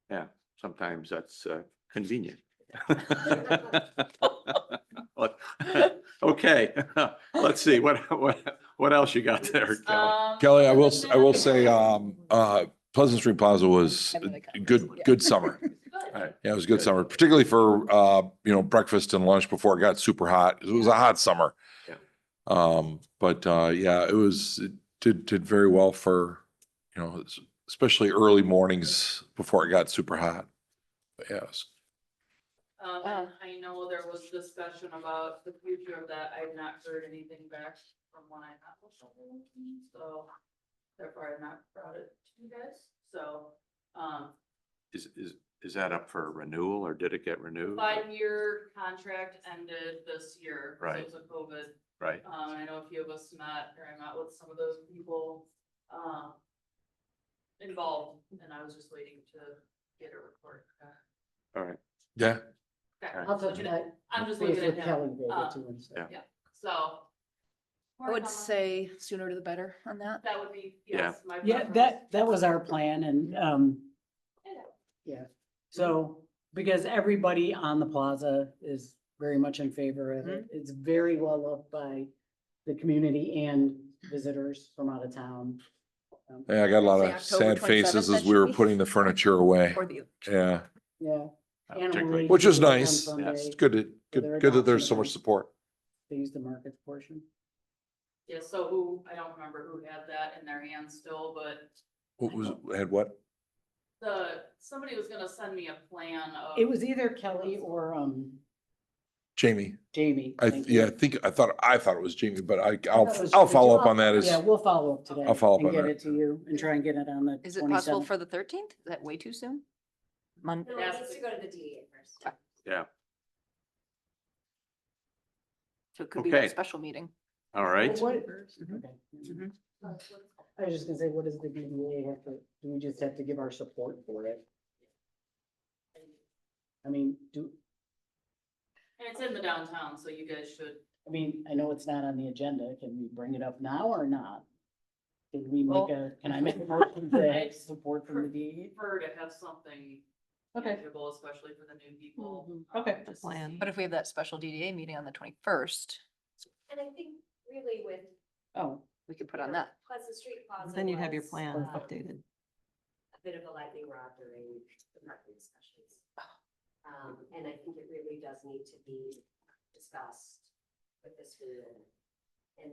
yeah, sometimes that's convenient. Okay, let's see, what else you got there, Kelly? Kelly, I will say, Pleasant Street Plaza was a good summer. Right. Yeah, it was a good summer, particularly for, you know, breakfast and lunch before it got super hot. It was a hot summer. Yeah. Yeah, it did very well for, you know, especially early mornings before it got super hot. But yeah, it was And I know there was discussion about the future of that. I've not heard anything back from when I met with someone, so therefore I've not brought it to you guys, so, Is that up for renewal or did it get renewed? 5-year contract ended this year. so Right. It was a COVID. Right, I know a few of us met, or I met with some of those people, involved, and I was just waiting to get a report. all right. yeah. Okay. I'll touch that. I'm just base looking at with him. Kelly there too and stuff. Yeah. So. I would say sooner to the better on that. That would be, Yeah. yes, my. Yeah, preference. that was our plan and, yeah. So, because everybody on the plaza is very much in favor of it. It's very well loved by the community and visitors from out of town. Yeah, I got a lot Say of October sad faces 27th, as that we should were be. putting the furniture away. Or the. Yeah, Yeah. Animal Particularly- Race which is on nice. Sunday. It's good, for their good that there's adoption so much event. support. They use the market portion. Yeah, so who, I don't remember who had that in their hands still, but What was, had what? somebody was gonna send me a plan of. It was either Kelly or, Jamie. Jamie. I, thank you. yeah, I thought it was Jamie, but thought it I'll was Jamie follow too. up on that Yeah, as, we'll follow up today. I'll follow up and on get that. it to you and try and get it on the Is it possible 27th. for the 13th? Is that way too soon? Mon- No, it needs to go to the DDA first. Yeah, So it could be a Okay. special meeting. all right. What- Mhm. okay. Mhm. I was just gonna say, what does the DDA have to, do we just have to give our support for it? I mean, And it's in the downtown, so you guys should, I know it's not on the agenda. Can we bring it up now or not? Can we make can I make a motion to have support from the DDA? prefer to have something Okay. tangible, especially for the new people. Mhm. Okay. just to Plan. see. But if we have that special DDA meeting on the 21st, And I think really with Oh, we could put on that. Pleasant Street Plaza. Then you'd have your was, plan uh, updated. A bit of a lightning rod during the parking discussions. And I think it really does need to be discussed with this group. And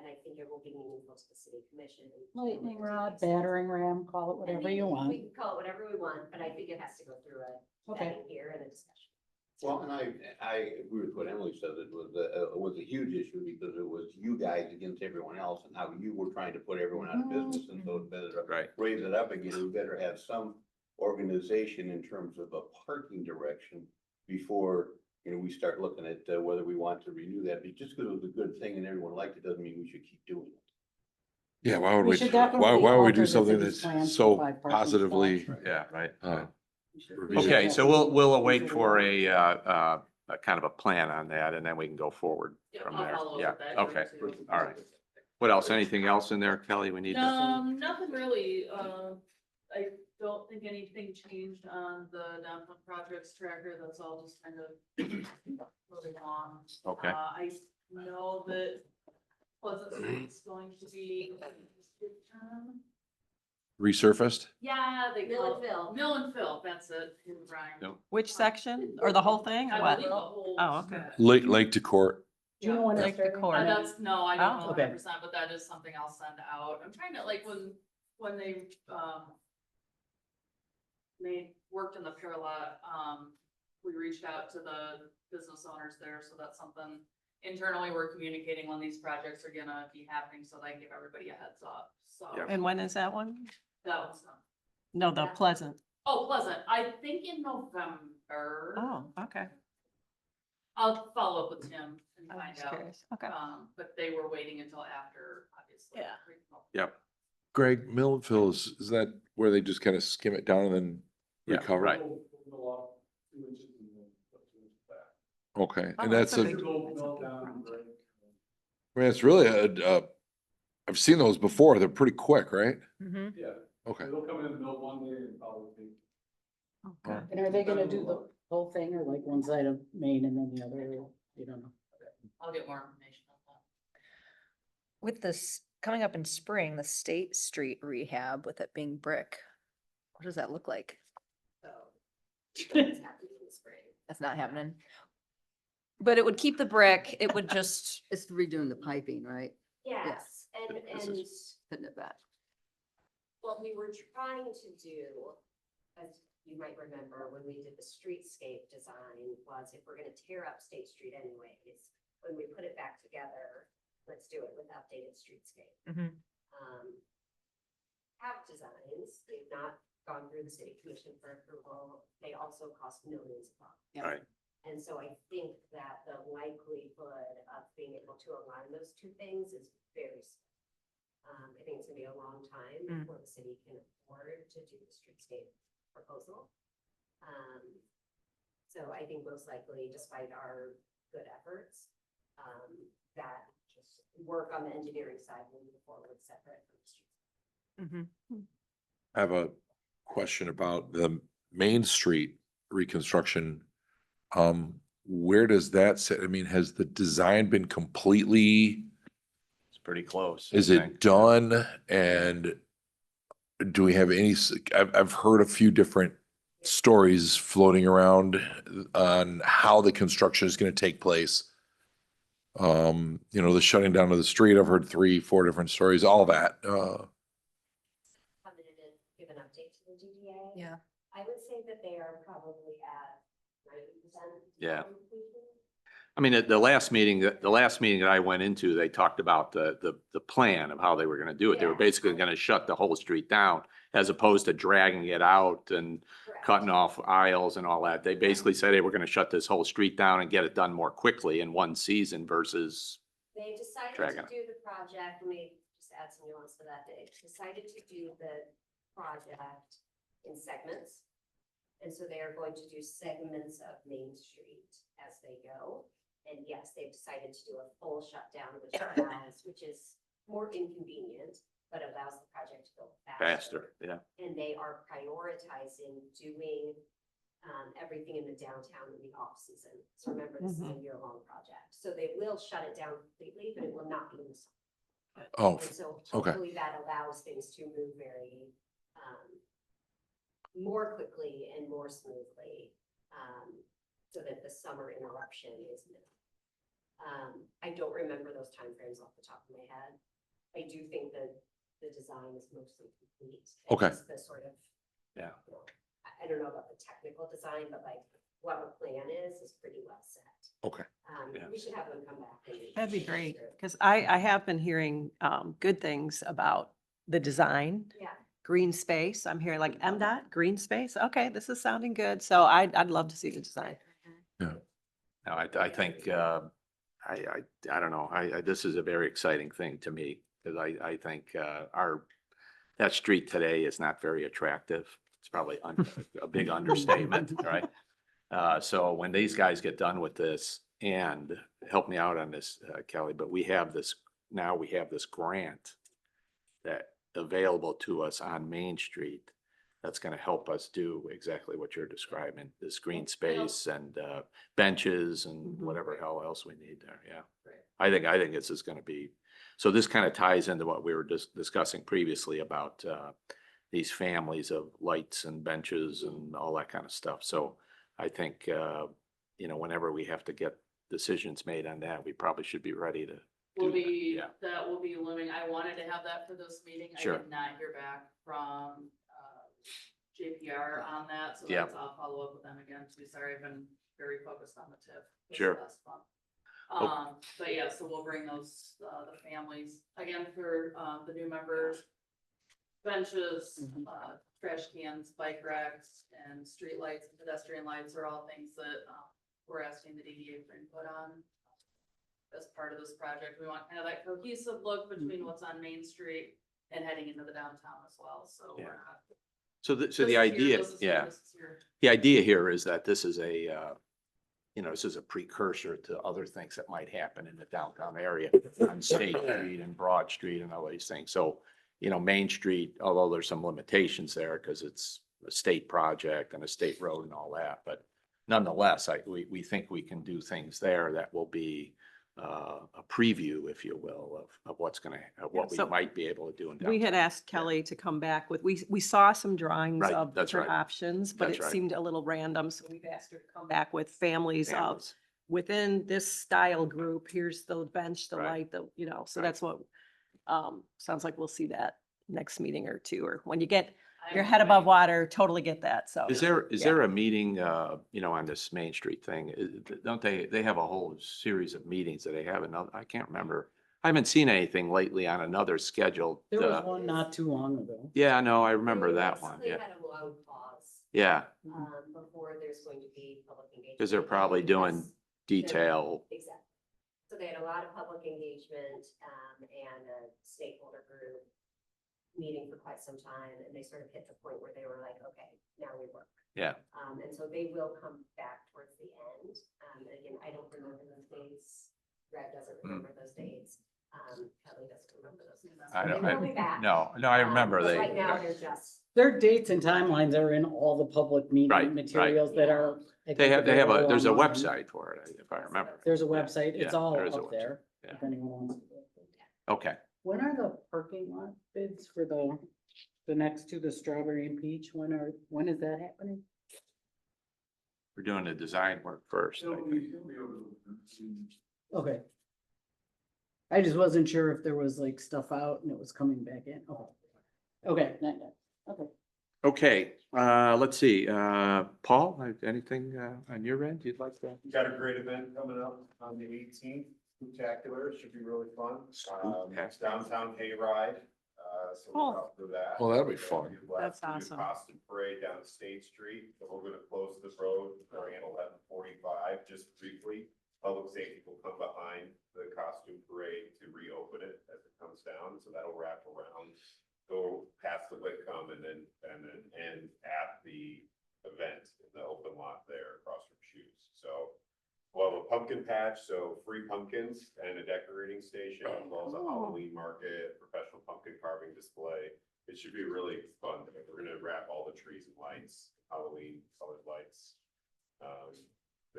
I think it will be meaningful to the city commission. lightning rod, battering ram, call it whatever you want. We can call it whatever we want, but I think it has to go through a Okay. vetting here and a discussion. Well, and I agree with what Emily said. It was a huge issue because it was you guys against everyone else and how you were trying to put everyone out of business. And so it's better to Right. raise it up again. We better have some organization in terms of a parking direction before, we start looking at whether we want to renew that. But just because it was a good thing and everyone liked it doesn't mean we should keep doing it. Yeah, why would We we, should why definitely would we alter do the something city's that's plans so for 5 parking positively? spots. Yeah, right. We should Okay, so we'll await definitely for alter a kind of a plan on that and then we can go forward Yeah, from I'll there. follow up Yeah, with that okay, here, too. all right. What else? Anything else in there, Kelly? We need to, Nothing really, I don't think anything changed on the downtown projects tracker, that's all just kind of moving along. okay. I know that Pleasant Street's going to be. Resurfaced? Yeah, they. Mill and fill. Mill and fill, that's it, in rhyme. Yep. Which section? Or the whole thing? I Or what? believe the whole Oh, okay. stretch. Lake to court. Do you know when it's Like the starting? core. That's, no, I don't know Oh. Okay. 100%, but that is something I'll send out. I'm trying to, like, when they worked in the Paralot, we reached out to the business owners there, so that's something internally we're communicating when these projects are gonna be happening, so that I can give everybody a heads up, so. Yep. And when is that one? That one's done. No, the Pleasant. Oh, Pleasant, I think in November. Oh, okay. I'll follow up with Tim and I was find just out. curious. Okay. But they were waiting until after, obviously. Yeah. Yep. Greg, mill and fill is that where they just kind of skim it down and then Yeah, recover? right. Okay, Oh, and that's a a, big- I mean, it's really I've seen those before. They're pretty quick, right? Mhm. Okay. Okay. And are they gonna do the whole thing or like one side of Maine and then the other, you don't know? I'll get more information on that. With this coming up in spring, the State Street rehab with it being brick, what does that look like? So. It's happening in the spring. That's not happening. But it would keep the brick, it would just, It's redoing the piping, right? Yes, This and Putting it back. what we were trying to do, as you might remember, when we did the streetscape design, was if we're gonna tear up State Street anyways, when we put it back together, let's do it with updated streetscape. Mhm. Have designs, they've not gone through the city commission for approval, they also cost millions of dollars. Yeah. Right. And so I think that the likelihood of being able to align those two things is very slim. I think it's gonna be a long time Mm. before the city can afford to do the streetscape proposal. So I think most likely, despite our good efforts, that just work on the engineering side will move forward separate from the streets. I have a question about the Main Street reconstruction. Where does that sit? I mean, has the design been completely, It's pretty close. is I it think. done? And do we have any, I've heard a few different stories floating around on how the construction is gonna take place. You know, the shutting down of the street, I've heard 3-4 different stories, all that, Come in and give an update to the DDA. Yeah. I would say that they are probably at 90%. Yeah. completion. I mean, at the last meeting that I went into, they talked about the plan of how they were gonna do it. They were Yeah. basically gonna shut the whole street down as opposed to dragging it out and Correct. cutting off aisles and all that. They basically said, hey, we're gonna shut this whole street down and get it done more quickly in one season versus, They decided Dragon. to do the project, let me just add some nuance to that. They decided to do the project in segments. And so they are going to do segments of Main Street as they go. And yes, they've decided to do a full shutdown, which is more inconvenient, but allows the project to go faster, yeah. And they are prioritizing doing everything in the downtown in the off season. So remember, this is a year-long project. So they will shut it down completely, but it will not be in the summer. oh, And so okay. hopefully that allows things to move very more quickly and more smoothly, so that the summer interruption is minimal. I don't remember those timeframes off the top of my head. I do think that the design is mostly complete. and Okay. just the sort of, Yeah. you know, I don't know about the technical design, but like what the plan is pretty well set. Okay. Yeah. We should have them come back. and That'd be share great, their- because I have been hearing good things about the design, Yeah. green space. I'm hearing like MDOT, green space. Okay, this is sounding good. So I'd love to see the design. No, I think, I don't know, this is a very exciting thing to me, because I think, that street today is not very attractive. It's probably a big understatement, right? So when these guys get done with this, and help me out on this, Kelly, but we have this grant that available to us on Main Street that's gonna help us do exactly what you're describing, this green space and benches and whatever hell else we need there, yeah. I think this is gonna be, so this kind of ties into what we were just discussing previously about these families of lights and benches and all that kind of stuff. So I think, you know, whenever we have to get decisions made on that, we probably should be ready to Will do that, be, yeah. that will be looming. I wanted to have that for this meeting. I Sure. did not hear back from JPR on that, so Yeah. I'll follow up with them again. To be sorry, I've been very focused on the TIF. this Sure. last month. Oh. But yeah, so we'll bring those, the families, again, for, the new members. Benches, trash cans, bike racks, and street lights, and pedestrian lights are all things that, we're asking the DDA for input on. As part of this project, we want kind of that cohesive look between what's on Main Street and heading into the downtown as well, so we're Yeah. not. So this the is here, idea, this is here, yeah, this is here. the idea here is that this is a, you know, this is a precursor to other things that might happen in the downtown area on State Street and Broad Street and all these things. So, you know, Main Street, although there's some limitations there because it's a state project and a state road and all that, but nonetheless, we think we can do things there that will be a preview, if you will, of what's gonna, of what we so might be able to do in downtown. We had asked Kelly to come back with, we saw some drawings Right, of that's different right. options, but That's it right. seemed a little random. So we've asked her to come back with families of, Families. within this style group, here's the bench, the Right. light, the, you know, so Right. that's what, sounds like we'll see that next meeting or two, or when you get your I'm head above waiting. water, totally get that. So. Is yeah. there a meeting, you know, on this Main Street thing? Don't they have a whole series of meetings that they have another, I can't remember. I haven't seen anything lately on another scheduled, There was one not too long ago. yeah, no, I remember They that one, basically yeah, had a long pause, yeah, before there's going to be public engagement. because they're probably doing Because detail, Exactly. So they had a lot of public engagement, and a stakeholder group meeting for quite some time, and they sort of hit the point where they were like, okay, now we work. yeah. And so they will come back towards the end. Again, I don't remember those dates. Greg doesn't remember those dates. Kelly doesn't remember those dates. I They don't, will be back. no, I remember But they. Right now, they're just. Their dates and timelines are in all the public Right, meeting right. materials that are. I They think have, available there's a online. website for it, if I remember. There's a Yeah, website. It's yeah, all there is a up there. website, yeah. If anyone wants to. Okay, When are the parking lot bids for the The next to the strawberry and peach, when is that happening? We're doing the design work first. I think. Okay. I just wasn't sure if there was like stuff out and it was coming back in. Oh. Okay, not yet. Okay. Okay, let's see, Paul, anything, on your end you'd like to? Got a great event coming up on the 18th, Spectacular, should be really fun. It's downtown hayride, so Cool. we're out for that. Oh, that'll be fun. That's We'll do awesome. Costume parade down State Street, so we're gonna close the road during 11:45, just briefly. Public safety will come behind the costume parade to reopen it as it comes down, so that'll wrap around. Go past the Whitcomb and then end at the event in the open lot there across from Shoes. So we'll have a pumpkin patch, so free pumpkins and a decorating station, as well as a Halloween market, professional pumpkin carving display. It should be really fun. We're gonna wrap all the trees in lights, Halloween colored lights. So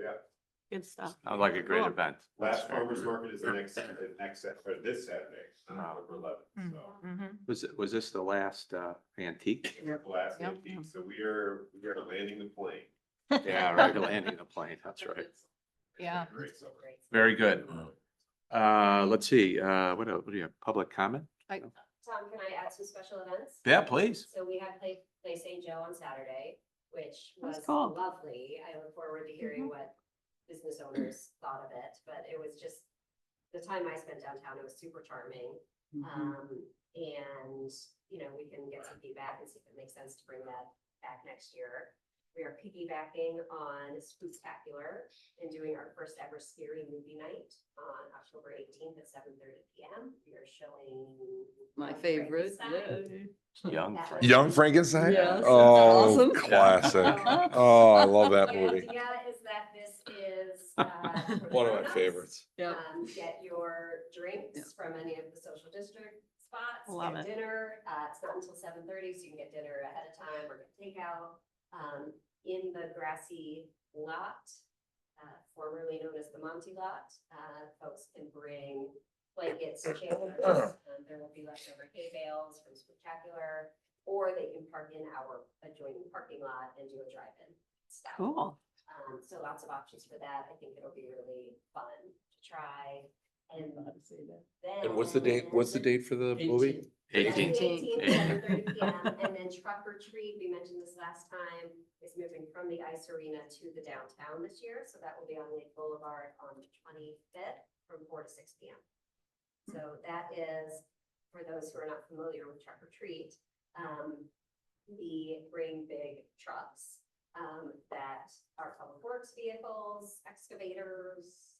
yeah, Good stuff. Sounds like a great Cool. event. last farmer's market is this Saturday, October 11th, so. Was this the last, antique? Last Yep. antique, so we are landing the plane. Yeah, right, landing the plane, that's right. Yeah. Great, so. Very good. Let's see, what else, what do you have, public comment? Tom, can I add some special events? Yeah, please. So we have Play St. Joe on Saturday, which That's was cool. lovely. I look forward to hearing what business owners thought of it, but it was just, the time I spent downtown, it was super charming. And, you know, we can get some feedback and see if it makes sense to bring that back next year. We are piggybacking on Spooktacular and doing our first ever scary movie night on October 18th at 7:30 PM. We are showing. My favorite, Frankenstein. Young. That Frank. was- Young Frankenstein? Yes, that's Oh, awesome. classic. Oh, I love that The movie. idea is that this is. for One of my grown-ups. favorites. Yeah. Get your Yeah. drinks from any of the social district spots. Love get it. Dinner, it's not until 7:30, so you can get dinner ahead of time or get takeout. In the grassy lot, formerly known as the Monty Lot, folks can bring blankets, chairs. There will be leftover hay bales from Spectacular, or they can park in our adjoining parking lot and do a drive-in style. Cool. So lots of options for that. I think it'll be really fun to try. And then. And what's the date for the movie? 18th. 7:30 PM, and then truck or treat, we mentioned this last time, is moving from the ice arena to the downtown this year, so that will be on Lake Boulevard on the 25th from 4 to 6 PM. So that is, for those who are not familiar with truck or treat, we bring big trucks that are public works vehicles, excavators,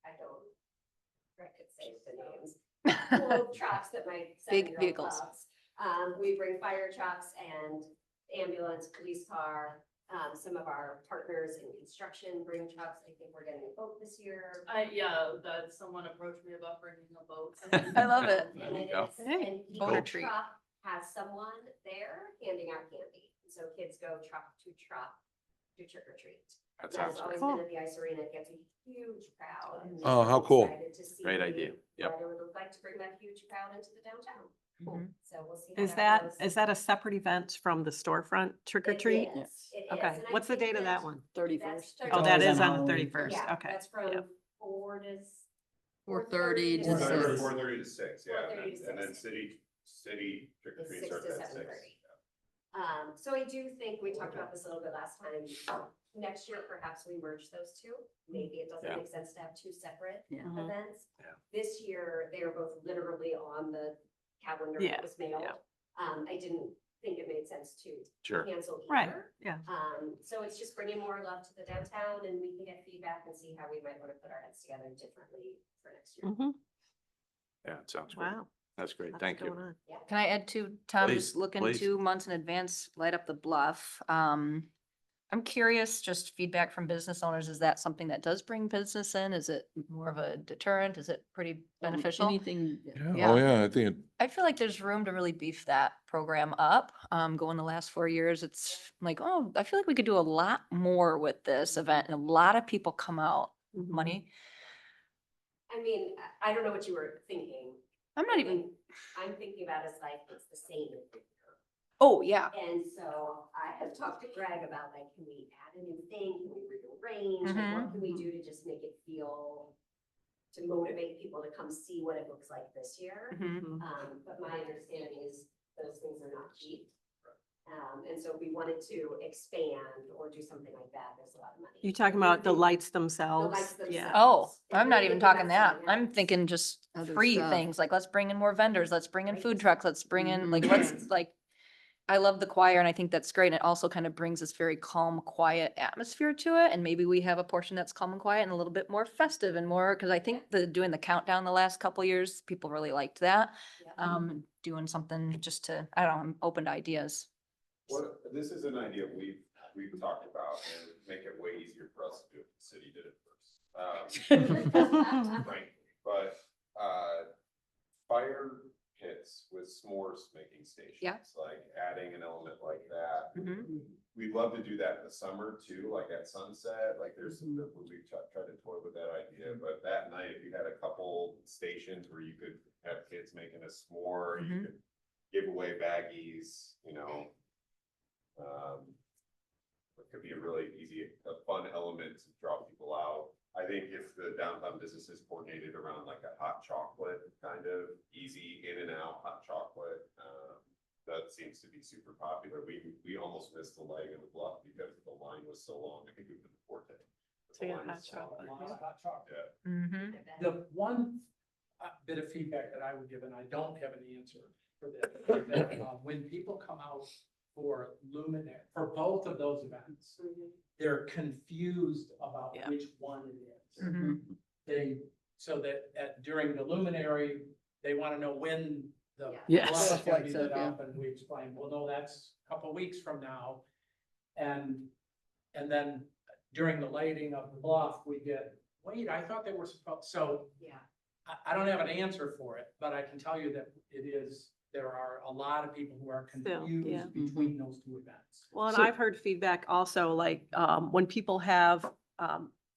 I don't, I could say the names. Full trucks that my Big 7-year-old vehicles. loves. We bring fire trucks and ambulance, police car. Some of our partners in construction bring trucks. I think we're getting a boat this year. That someone approached me about bringing a boat. I love it. And you it go. is, and Boat or each treat. truck has someone there handing out candy. So kids go truck to truck to trick or treat. That That sounds has great. always been at the ice arena. It gets a huge crowd. and Oh, how I'm cool. excited to see Great idea. Yep. What it would look like to bring that huge crowd into the downtown. Mhm. So we'll see. how Is goes. that a separate event from the storefront trick or It treat? is. It is. Okay, And I what's the think date of that one? 31st. That's Oh, that always is on on the Halloween. 31st. Yeah, Okay. that's from Yep. 4 to. 4:30 to 4:30 6. 4:30 to 6, yeah, 4:30 to and then 6. city trick or Is treat 6 starts to at 6. 7:30. So I do think, we talked about this a little bit last time, next year perhaps we merge those two. Maybe it doesn't Yeah. make sense to have two separate Yeah. Mhm. events. Yeah. This year, they are both literally on the calendar Yeah, that was mailed. yeah. I didn't think it made sense to Sure. cancel Right, either. yeah. So it's just bringing more love to the downtown, and we can get feedback and see how we might want to put our heads together differently for next year. Mhm. Yeah, it sounds great. Wow. That's great. lots Thank going you. on. Can I add to, Tom, Please, just looking please. 2 months in advance, light up the bluff. I'm curious, just feedback from business owners, is that something that does bring business in? Is it more of a deterrent? Is it pretty beneficial? Anything. Oh, yeah, I think it I feel like there's room to really beef that program up. Going the last 4 years, it's like, oh, I feel like we could do a lot more with this event, and a lot of people come out. Mhm. Money. I mean, I don't know what you were thinking. I'm not even, I'm thinking about it as like, it's the same. Oh, yeah. And so I have talked to Greg about like, can we add a new thing? Can we rearrange? Like, Mhm. what can we do to just make it feel, to motivate people to come see what it looks like this year? Mhm. But my understanding is those things are not cheap. And so if we wanted to expand or do something like that, there's a lot of money. You talking about the lights The themselves? lights Yeah. themselves. Oh, I'm not even talking that. I'm thinking just Other free stuff. things, like let's bring in more vendors, let's bring in food trucks, let's bring in, like, Mhm. let's, like, I love the choir and I think that's great. And it also kind of brings this very calm, quiet atmosphere to it. And maybe we have a portion that's calm and quiet and a little bit more festive and more, because I think doing the countdown the last couple years, people really liked that. Doing something just to, I don't know, I'm open to ideas. What, this is an idea we've talked about and it would make it way easier for us to do if the city did it first. Frankly, but, fire pits with s'mores making stations. Yeah. Like adding an element like that. Mhm. We'd love to do that in the summer too, like at sunset, like there's some, we've tried to toy with that idea, but that night, if you had a couple stations where you could have kids making a s'more, you Mhm. could give away baggies, it could be a really easy, a fun element to draw people out. I think if the downtown business is coordinated around like a hot chocolate, kind of easy in and out hot chocolate, that seems to be super popular. We almost missed the lighting of the bluff because the line was so long. I think we did the Forte. So you got The line hot was so chocolate, long. yeah. Hot chocolate. Yeah. Mm-hmm. The one bit of feedback that I would give, and I don't have an answer for this, is that when people come out for Luminaire, for both of those events, they're confused about Yeah. which one it is. Mm-hmm. So that during the Luminary, they want to know when the Yes. bluff is gonna be Lights lit up, yeah. up, and we explain, well, no, that's a couple weeks from now. And then during the lighting of the bluff, we get, wait, I thought they were supposed, so Yeah. I don't have an answer for it, but I can tell you that there are a lot of people who are Still, yeah. confused between those two events. Well, and So- I've heard feedback also, like, when people have,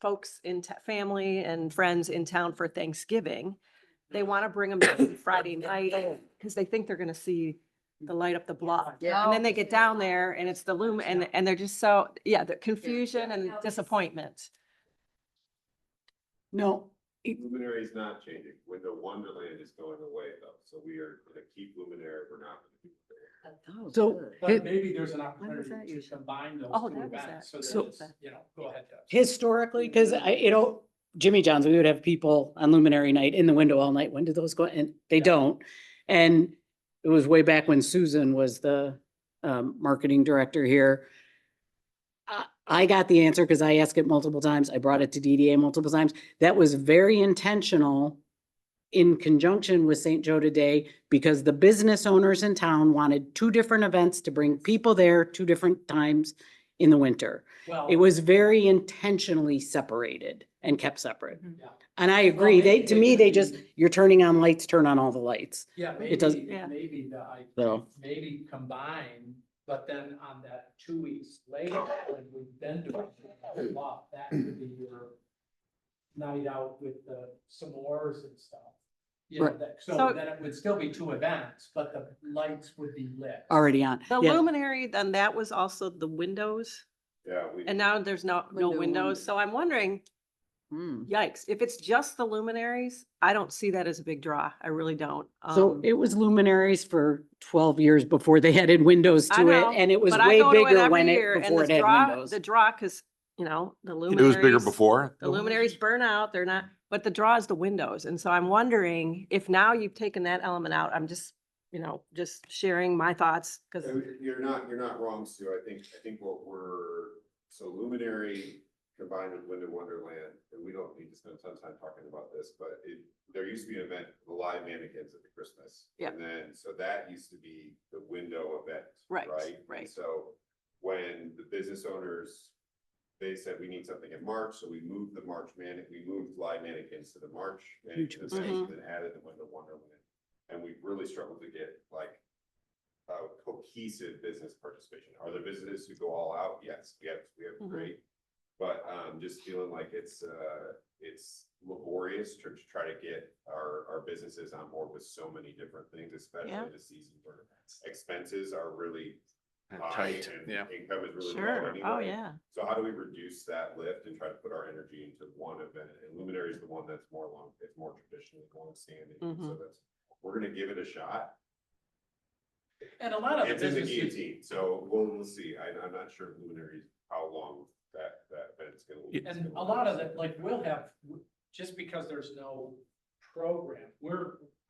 folks family and friends in town for Thanksgiving, they want to bring them in Friday night because they think they're going to see the light up the bluff. Yeah. And then they get down there and it's the and they're just so, yeah, the confusion and disappointment. No, Luminary is not changing. Window Wonderland is going away though, so we are gonna keep Luminary, we're not gonna do it. Oh, So- good. But maybe there's an was opportunity that to usually? combine those Oh, two that was events, so that. that So- it's, go ahead, Deb. historically, because Jimmy John's, we would have people on Luminary night in the window all night. When do those go? And they Yeah. don't. And it was way back when Susan was the marketing director here. I got the answer because I asked it multiple times. I brought it to DDA multiple times. That was very intentional in conjunction with St. Joe Today, because the business owners in town wanted two different events to bring people there 2 different times in the winter. Well, It was very intentionally separated and kept separate. yeah. And I agree, maybe to they me, could they just, be- you're turning on lights, turn on all the lights. Yeah, It doesn't- Yeah. maybe So- maybe combine, but then on that 2 weeks later, when we've been doing the bluff, that could be your night out with the s'mores and stuff. Right. So So- then it would still be 2 events, but the lights would be lit. Already on. The Yeah. luminary, then that was also the windows, Yeah, and now there's no Window windows. So I'm wondering, Hmm. yikes, if it's just the luminaries, I don't see that as a big draw. I really don't. So it was luminaries for 12 years before they added windows I to it, know, and it was but I way go to it bigger every when year, and before the it had draw- windows. The draw, because, the It was luminaries. bigger before. The luminaries burn out, they're not, but the draw is the windows. And so I'm wondering if now you've taken that element out, I'm just, just sharing my thoughts, because, You're not wrong, Sue. I think so Luminary combined with Window Wonderland, and we don't need to spend a ton of time talking about this, but there used to be an event, the live mannequins at the Christmas. Yeah. And then, so that used to be the window event. Right, Right? right. And so when the business owners, they said we need something in March, so we moved we moved live mannequins to the March mannequin Mhm. event, and then added the Window Wonderland. And we really struggled to get like a cohesive business participation. Are there businesses who go all out? Yes, we have Mhm. great. But just feeling like it's laborious to try to get our businesses on board with so many different things, especially Yeah. this season where expenses are really And high tight, and yeah. income is really low Sure. anyway. Oh, yeah. So how do we reduce that lift and try to put our energy into one event? And Luminary is the one that's more it's more traditionally long-standing. So Mhm. we're gonna give it a shot. And a lot of the It's in the businesses, guillotine, so we'll see. I'm not sure Luminaries, how long that event's gonna. and a lot of it, like, we'll have, just because there's no program,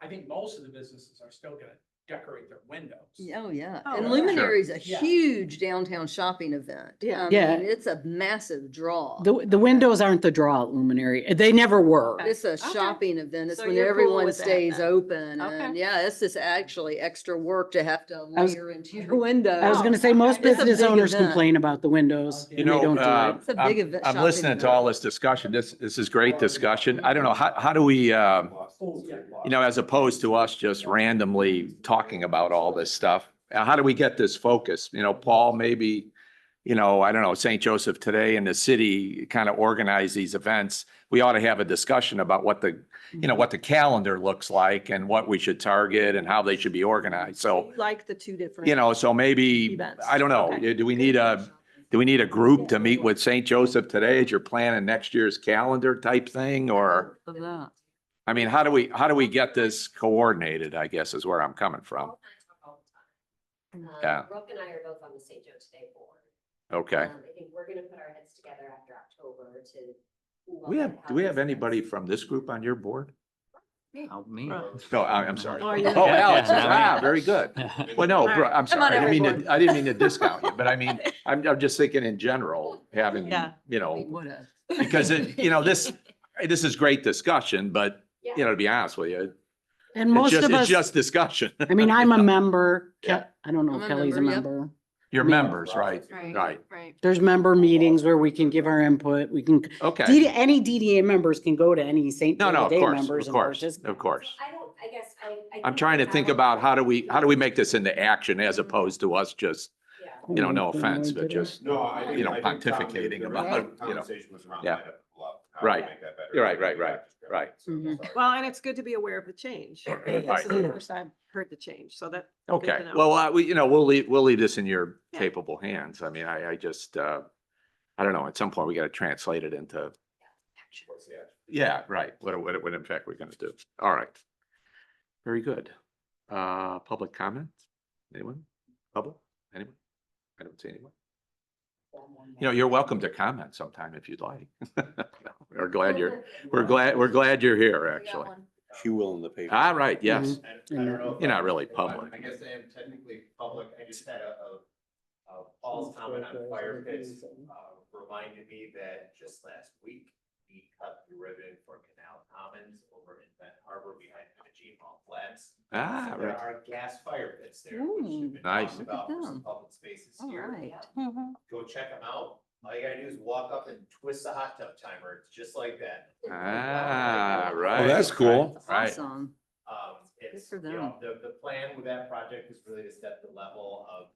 I think most of the businesses are still gonna decorate their windows. Oh, yeah. Oh, And yeah. Luminary is a Yeah. huge downtown shopping event. Yeah. I Yeah. mean, it's a massive draw. The windows aren't the draw at Luminary. They never were. Okay. It's a Okay. shopping event. It's So when you're cool everyone with that stays then? open. Okay. And yeah, it's just actually extra work to have to I was- layer into your window. I was gonna say, most Okay. It's a business big owners event. complain about the windows You and they don't do it. It's a big event. I'm shopping listening to event. all this discussion. This is great discussion. I don't know, how do we, you know, as opposed to us just randomly talking about all this stuff, how do we get this focus? You know, Paul, maybe, you know, I don't know, St. Joseph Today and the city kind of organize these events. We ought to have a discussion about what the, you know, what the calendar looks like and what we should target and how they should be organized. So, Like the two different. you know, so maybe, Events. I don't know, Okay. do we need a group to meet with St. Joseph Today as you're planning next year's calendar type thing? Or, Of that. I mean, how do we get this coordinated, I guess is where I'm coming from. Yeah. Brooke and I are both on the St. Joe Today board. Okay. I think we're gonna put our heads together after October to. Do we have anybody from this group on your board? Help me. No, I'm sorry. Oh, you're- Oh, Alex, Yeah. very good. Well, no, bro, I'm Come on, sorry. everyone. I didn't mean to discount you, but I mean, I'm just thinking in general, having, Yeah. you know, What a- because you know, this is great discussion, but, you know, to be honest with you, And most of it's us, just discussion. I mean, I'm a member. Yeah. I don't know I'm if a Kelly's a member, yep. member. Your members, right? Right. Right. There's member meetings where we can give our input. We can, Okay. any DDA members can go to any St. No, Joe of Day course, members of and course, participate. of course. I guess I. I'm trying to think about how do we make this into action as opposed to us just, you know, no offense, but just, No, I think. you know, I think Tom, pontificating the about, original you know. Conversation was around Yeah. that. How to Right. make that better. You're right, right. So, Mhm. sorry. Well, and it's good to be aware of the change. This is the first I've heard the change, so that. good Okay, to know. well, you know, we'll leave this in your Yeah. capable hands. I mean, I just, I don't know, at some point we gotta translate it into, What's the action? yeah, right, what in fact we're gonna do. All right. Very good. Public comment? Anyone? Public? Anyone? I don't see anyone. You know, you're welcome to comment sometime if you'd like. We're glad we're glad you're here, actually. She will in the paper. All right, yes. I don't know if You're not I- really public. I guess I am technically public. I just had a Paul's comment on fire pits, reminded me that just last week, we cut the ribbon for Canal Commons over in Bent Harbor behind Imogene Hall Flats. Ah, So there right. are gas fire pits there, which have been Nice. talked about for some Look at public spaces All here. right. Go check them out. All you gotta do is walk up and twist the hot tub timer. It's just like that. Ah, right. Oh, that's cool. Right. Awesome. It's, for you know, the plan with that project is really to set the level of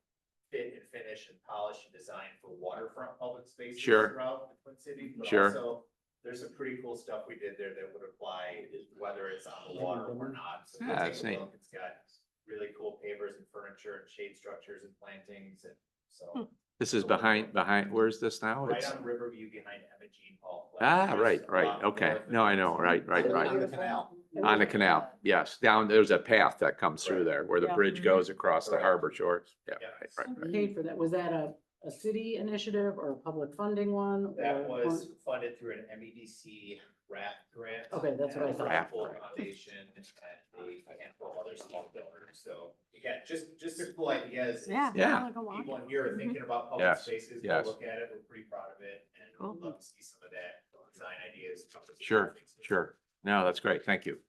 fit and finish and polish and design for waterfront public spaces Sure. throughout the Twin Cities. But Sure. also, there's some pretty cool stuff we did there that would apply whether it's on the water or not. So go Ah, take that's a neat. look. It's got really cool pavers and furniture and shade structures and plantings and so. This is behind, where's this now? Right It's, on Riverview behind Imogene Hall. Flats. ah, right, Just right. a lot Okay. north of No, I know. Right. On the canal. On the canal. Yes. Down, there's a path that comes through there where the Yeah. bridge goes across the Correct. harbor shores. Yeah, Yeah. right. Paid for that. Was that a city initiative or a public funding one? That or- was funded through an MEDC RAP grant. Okay, that's what I and thought. RAP Full grant. Foundation and a handful of other small donors. So again, just a cool ideas. Yeah. Yeah. I'll go walk People it. in here are thinking about public Yes, spaces. Go yes. look at it. We're pretty proud of it and Cool. we'd love to see some of that design ideas. come to Sure, things. sure. No, that's great. Thank you.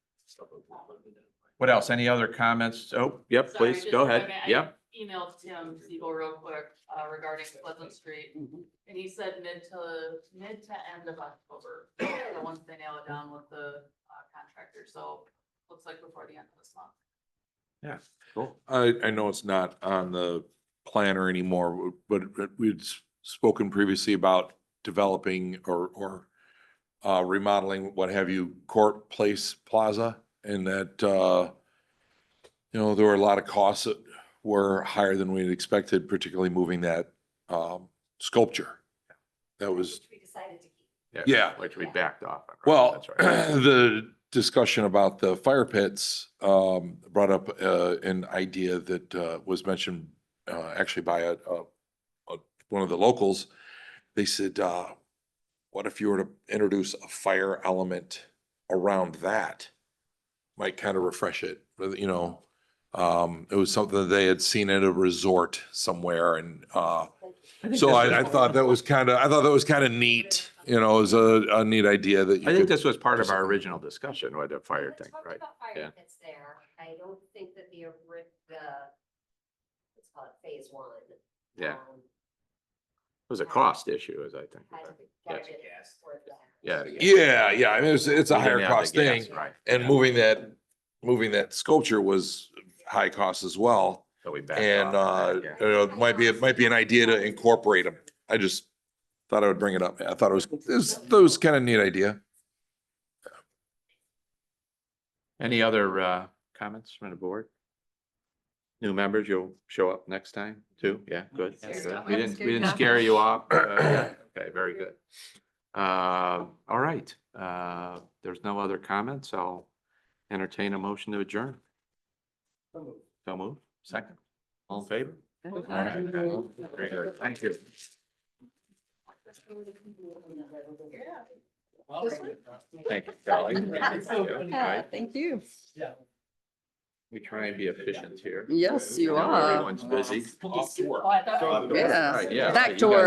What else? Any other comments? Oh, yep, Sorry, please, just go a ahead. second. I Yep. Emailed Tim Siegel real quick, regarding Pleasant Street, and he said mid to end of October. So once they nail it down with the contractor, so looks like before the end of this month. Yeah, cool. I know it's not on the planner anymore, but we'd spoken previously about developing or remodeling, what have you, Court Place Plaza, and that, there were a lot of costs that were higher than we had expected, particularly moving that, sculpture. That was, We decided to keep. Yeah. Which we backed off. on, right? well, That's right. the discussion about the fire pits, brought up, an idea that, was mentioned, actually by one of the locals. They said, what if you were to introduce a fire element around that? Might kind of refresh it, it was something that they had seen at a resort somewhere and, so I thought that was kind of neat, it was a neat idea that you I think could. this was part of our original discussion with the fire thing, Talked right? about Yeah. fire pits there. I don't think that let's call it phase one. Yeah. um, It was a cost issue, as I think. had to Yes. get it for that. Yeah. Yeah, I mean, it's a We didn't higher have the cost gas, thing, Right. and yeah. moving that sculpture was high cost as well. So we backed And, off of that, yeah. it might be an idea to incorporate them. I just thought I would bring it up. I thought it was kind of neat idea. Any other comments from the board? New members, you'll show up next time too? Yeah, good. Yes. Good. We didn't scare you off. Yeah. Okay, very good. All right, there's no other comments. I'll entertain a motion to adjourn. So move. Second. All in favor? All right. Very good. Thank you. Thank you, Kelly. Thank you. Yeah. We try and be efficient here. Yes, you I know are. Everyone's busy. Yeah. Right, yeah, Back you to guys- work.